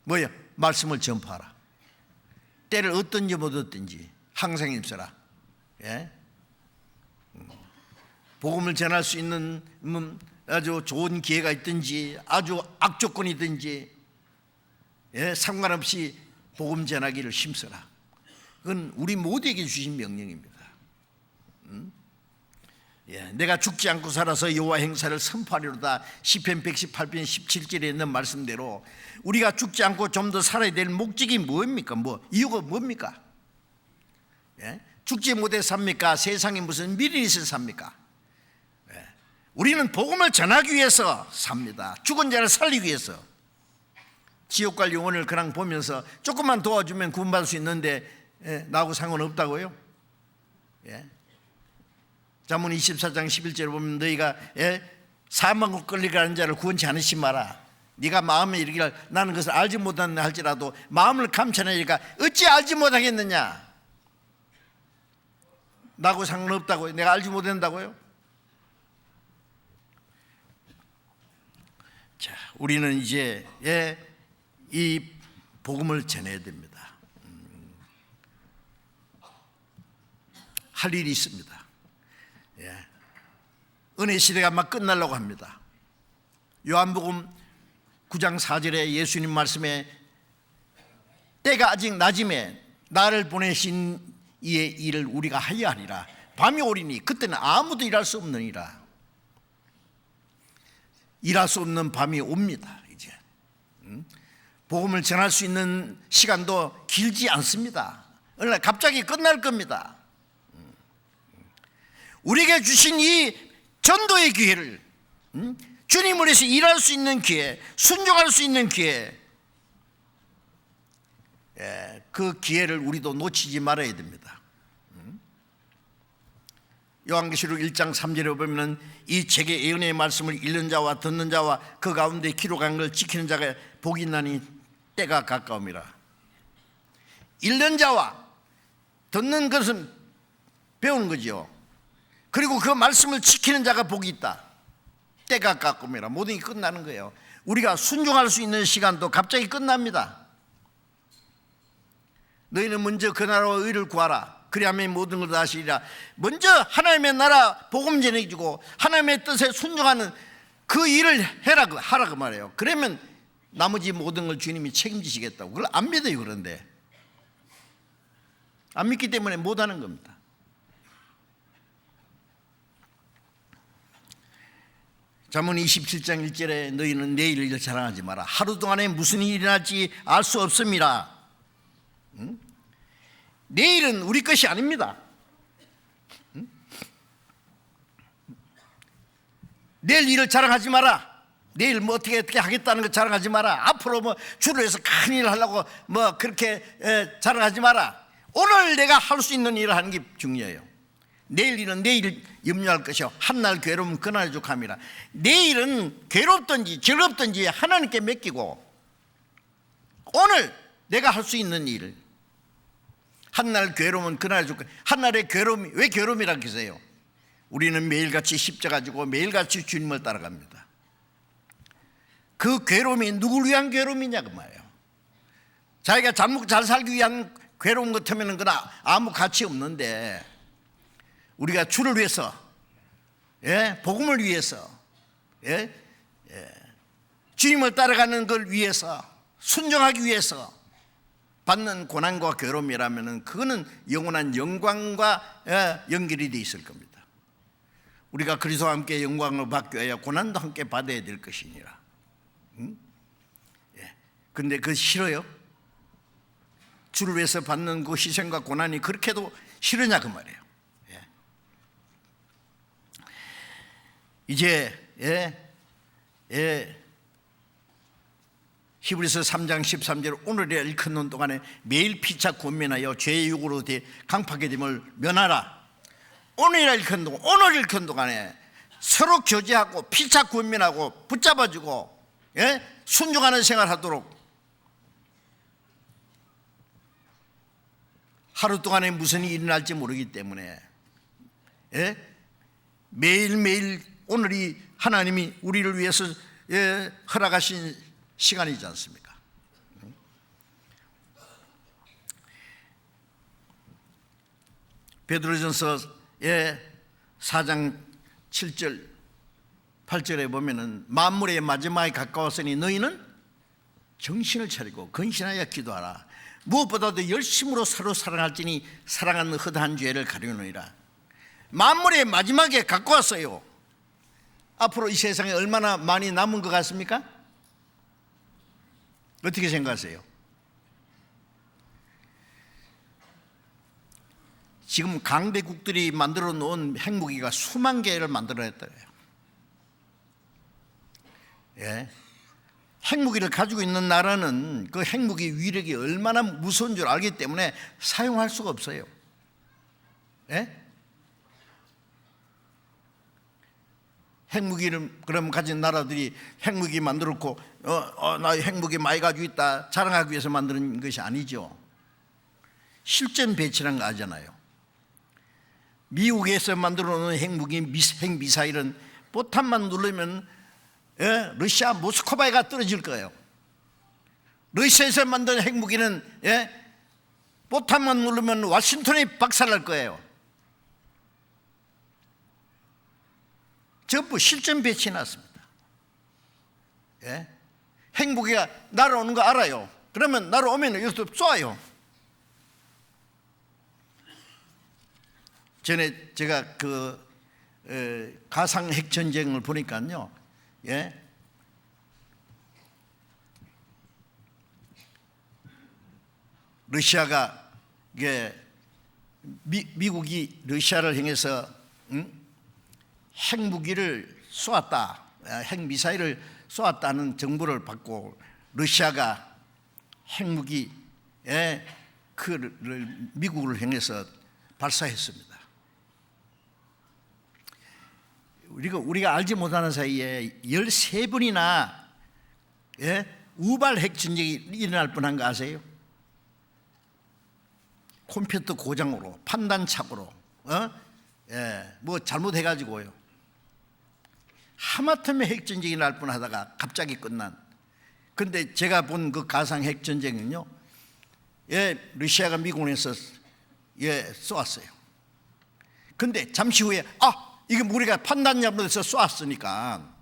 뭐예요? 말씀을 전파하라. 때를 얻든지 못 얻든지 항상 힘쓰라. 예? 복음을 전할 수 있는 아주 좋은 기회가 있든지 아주 악조건이든지 상관없이 복음 전하기를 힘쓰라. 그건 우리 모두에게 주신 명령입니다. 내가 죽지 않고 살아서 여호와 행사를 선포하리로다. 시편 118편 17절에 있는 말씀대로 우리가 죽지 않고 좀 더 살아야 될 목적이 뭡니까? 이유가 뭡니까? 죽지 못해 삽니까? 세상에 무슨 미련이 있어 삽니까? 우리는 복음을 전하기 위해서 삽니다. 죽은 자를 살리기 위해서. 지옥 갈 영혼을 그냥 보면서 조금만 도와주면 구원받을 수 있는데 나하고 상관없다고요? 잠언 24장 11절에 보면 너희가 사망으로 끌려가는 자를 구원치 않으시 마라. 네가 마음에 이르기를 나는 그것을 알지 못하는 할지라도 마음을 감춰내니까 어찌 알지 못하겠느냐? 나하고 상관없다고요? 내가 알지 못한다고요? 자, 우리는 이제 이 복음을 전해야 됩니다. 할 일이 있습니다. 은혜 시대가 막 끝나려고 합니다. 요한복음 9장 4절에 예수님 말씀에 때가 아직 낮음에 나를 보내신 이의 일을 우리가 하여 하리라. 밤이 오리니 그때는 아무도 일할 수 없느니라. 일할 수 없는 밤이 옵니다. 이제 복음을 전할 수 있는 시간도 길지 않습니다. 어느 날 갑자기 끝날 겁니다. 우리에게 주신 이 전도의 기회를 주님을 위해서 일할 수 있는 기회, 순종할 수 있는 기회, 그 기회를 우리도 놓치지 말아야 됩니다. 요한계시록 1장 3절에 보면 이 책의 예언의 말씀을 읽는 자와 듣는 자와 그 가운데 기록한 걸 지키는 자가 복이 있나니 때가 가까움이라. 읽는 자와 듣는 것은 배우는 거죠. 그리고 그 말씀을 지키는 자가 복이 있다. 때가 가까움이라. 모든 게 끝나는 거예요. 우리가 순종할 수 있는 시간도 갑자기 끝납니다. 너희는 먼저 그 나라와 의를 구하라. 그리하면 모든 것을 하시리라. 먼저 하나님의 나라 복음 전해주고 하나님의 뜻에 순종하는 그 일을 하라 그 말이에요. 그러면 나머지 모든 걸 주님이 책임지시겠다고. 그걸 안 믿어요. 그런데 안 믿기 때문에 못하는 겁니다. 잠언 27장 1절에 너희는 내일 일을 자랑하지 마라. 하루 동안에 무슨 일이 일어날지 알 수 없습니다. 내일은 우리 것이 아닙니다. 내일 일을 자랑하지 마라. 내일 뭐 어떻게 하겠다는 거 자랑하지 마라. 앞으로 뭐 주를 위해서 큰 일을 하려고 뭐 그렇게 자랑하지 마라. 오늘 내가 할 수 있는 일을 하는 게 중요해요. 내일 일은 내일 염려할 것이요 한날 괴로움 그날 족함이라. 내일은 괴롭든지 즐겁든지 하나님께 맡기고 오늘 내가 할 수 있는 일을. 한날 괴로움은 그날 족함. 한날의 괴로움이 왜 괴로움이라고 하세요? 우리는 매일같이 십자가 지고 매일같이 주님을 따라갑니다. 그 괴로움이 누구를 위한 괴로움이냐 그 말이에요. 자기가 잘 살기 위한 괴로운 것 하면은 그나 아무 가치 없는데 우리가 주를 위해서, 복음을 위해서, 주님을 따라가는 걸 위해서, 순종하기 위해서 받는 고난과 괴로움이라면 그거는 영원한 영광과 연결이 되어 있을 겁니다. 우리가 그리스도와 함께 영광을 받기 위하여 고난도 함께 받아야 될 것이니라. 근데 그거 싫어요? 주를 위해서 받는 그 희생과 고난이 그렇게도 싫으냐 그 말이에요. 이제 히브리서 3장 13절 오늘의 일컫는 동안에 매일 피차 권면하여 죄의 육으로 강팍하게 됨을 면하라. 오늘 일컨는 동안에 서로 교제하고 피차 권면하고 붙잡아주고 순종하는 생활하도록. 하루 동안에 무슨 일이 일어날지 모르기 때문에 매일매일 오늘이 하나님이 우리를 위해서 허락하신 시간이지 않습니까? 베드로전서 4장 7절 8절에 보면은 만물의 마지막에 가까웠으니 너희는 정신을 차리고 근신하여 기도하라. 무엇보다도 열심으로 서로 사랑할지니 사랑하는 허다한 죄를 가려놓으리라. 만물의 마지막에 가까웠어요. 앞으로 이 세상에 얼마나 많이 남은 것 같습니까? 어떻게 생각하세요? 지금 강대국들이 만들어 놓은 핵무기가 수만 개를 만들어냈더래요. 핵무기를 가지고 있는 나라는 그 핵무기 위력이 얼마나 무서운 줄 알기 때문에 사용할 수가 없어요. 핵무기를 그럼 가진 나라들이 핵무기 만들었고 나 핵무기 많이 가지고 있다 자랑하기 위해서 만드는 것이 아니죠. 실전 배치라는 거 아잖아요. 미국에서 만들어 놓은 핵무기 핵미사일은 보탄만 누르면 러시아 모스크바가 떨어질 거예요. 러시아에서 만든 핵무기는 보탄만 누르면 워싱턴이 박살날 거예요. 전부 실전 배치해놨습니다. 핵무기가 날아오는 거 알아요. 그러면 날아오면 여기서 쏴요. 전에 제가 가상 핵 전쟁을 보니까요, 러시아가 미국이 러시아를 향해서 핵무기를 쏘았다, 핵미사일을 쏘았다는 정보를 받고 러시아가 핵무기 그를 미국을 향해서 발사했습니다. 우리가 알지 못하는 사이에 13번이나 우발 핵전쟁이 일어날 뻔한 거 아세요? 컴퓨터 고장으로, 판단착오로, 뭐 잘못해가지고요. 하마터면 핵전쟁이 날 뻔하다가 갑자기 끝난. 그런데 제가 본 그 가상 핵전쟁은요, 러시아가 미국에서 쏘았어요. 근데 잠시 후에 이게 우리가 판단 잘못해서 쏘았으니까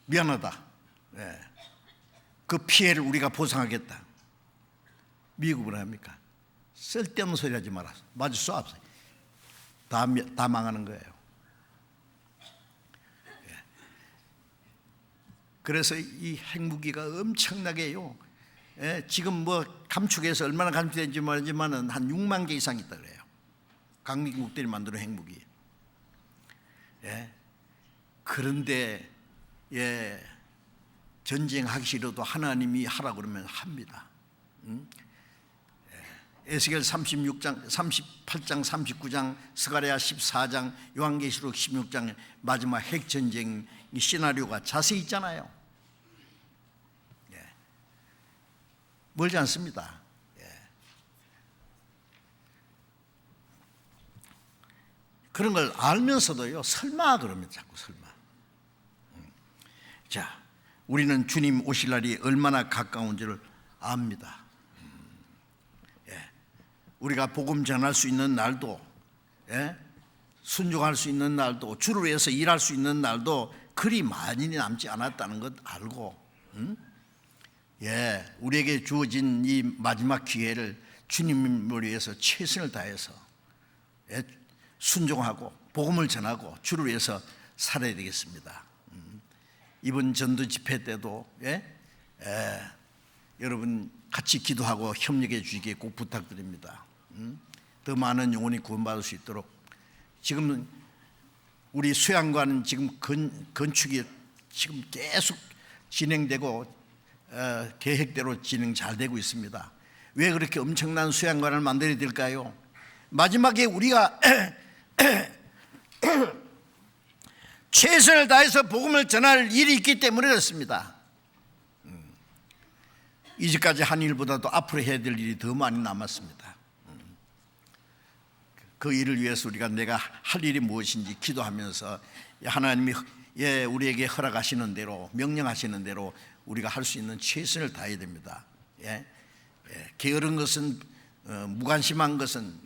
미안하다. 그 피해를 우리가 보상하겠다. 미국은 합니까? 쓸데없는 소리 하지 마라. 마주 쏘았어요. 다 망하는 거예요. 그래서 이 핵무기가 엄청나게요. 지금 뭐 감축해서 얼마나 감축된지 모르지만은 한 6만 개 이상 있다 그래요. 강민국들이 만드는 핵무기. 그런데 전쟁하기 싫어도 하나님이 하라 그러면 합니다. 에스겔 36장, 38장, 39장, 스가랴 14장, 요한계시록 16장 마지막 핵전쟁 시나리오가 자세히 있잖아요. 멀지 않습니다. 그런 걸 알면서도요, 설마 그러면 자꾸 설마. 자, 우리는 주님 오실 날이 얼마나 가까운지를 압니다. 우리가 복음 전할 수 있는 날도, 순종할 수 있는 날도, 주를 위해서 일할 수 있는 날도 그리 많이 남지 않았다는 것 알고, 우리에게 주어진 이 마지막 기회를 주님을 위해서 최선을 다해서 순종하고 복음을 전하고 주를 위해서 살아야 되겠습니다. 이번 전도 집회 때도 여러분 같이 기도하고 협력해 주시기 꼭 부탁드립니다. 더 많은 영혼이 구원받을 수 있도록. 지금 우리 수양관은 지금 건축이 지금 계속 진행되고 계획대로 진행 잘 되고 있습니다. 왜 그렇게 엄청난 수양관을 만들어야 될까요? 마지막에 우리가 최선을 다해서 복음을 전할 일이 있기 때문에 그렇습니다. 이제까지 한 일보다도 앞으로 해야 될 일이 더 많이 남았습니다. 그 일을 위해서 우리가 내가 할 일이 무엇인지 기도하면서 하나님이 우리에게 허락하시는 대로, 명령하시는 대로 우리가 할 수 있는 최선을 다해야 됩니다. 게으른 것은, 무관심한 것은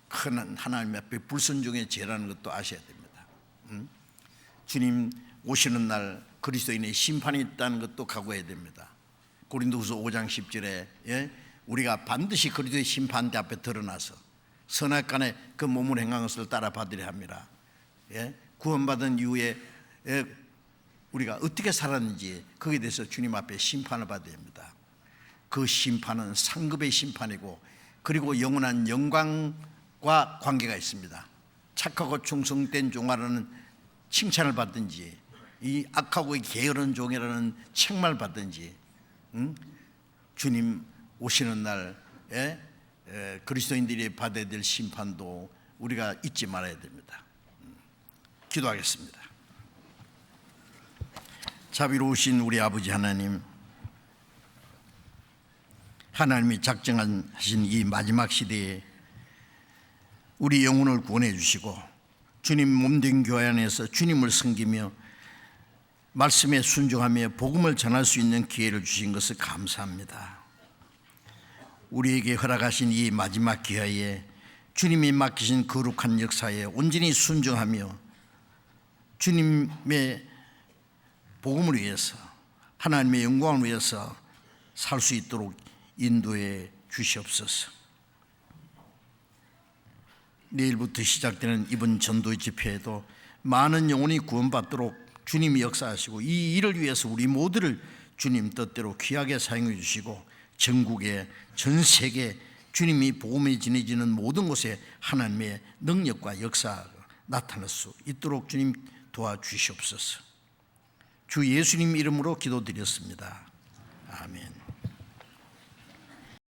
큰 하나님 앞에 불순종의 죄라는 것도 아셔야 됩니다. 주님 오시는 날 그리스도인의 심판이 있다는 것도 각오해야 됩니다. 고린도후서 5장 10절에 우리가 반드시 그리스도의 심판대 앞에 드러나서 선악간에 그 몸을 행한 것을 따라 받으려 합니다. 구원받은 이후에 우리가 어떻게 살았는지 거기에 대해서 주님 앞에 심판을 받아야 합니다. 그 심판은 상급의 심판이고, 그리고 영원한 영광과 관계가 있습니다. 착하고 충성된 종아라는 칭찬을 받든지, 이 악하고 게으른 종이라는 책망을 받든지, 주님 오시는 날 그리스도인들이 받아야 될 심판도 우리가 잊지 말아야 됩니다. 기도하겠습니다. 자비로우신 우리 아버지 하나님, 하나님이 작정하신 이 마지막 시대에 우리 영혼을 구원해 주시고 주님 몸된 교회 안에서 주님을 섬기며 말씀에 순종하며 복음을 전할 수 있는 기회를 주신 것을 감사합니다. 우리에게 허락하신 이 마지막 기회에 주님이 맡기신 거룩한 역사에 온전히 순종하며 주님의 복음을 위해서, 하나님의 영광을 위해서 살 수 있도록 인도해 주시옵소서. 내일부터 시작되는 이번 전도의 집회에도 많은 영혼이 구원받도록 주님이 역사하시고, 이 일을 위해서 우리 모두를 주님 뜻대로 귀하게 사용해 주시고, 전국에, 전 세계 주님이 복음이 전해지는 모든 곳에 하나님의 능력과 역사가 나타날 수 있도록 주님 도와주시옵소서. 주 예수님 이름으로 기도드렸습니다. 아멘.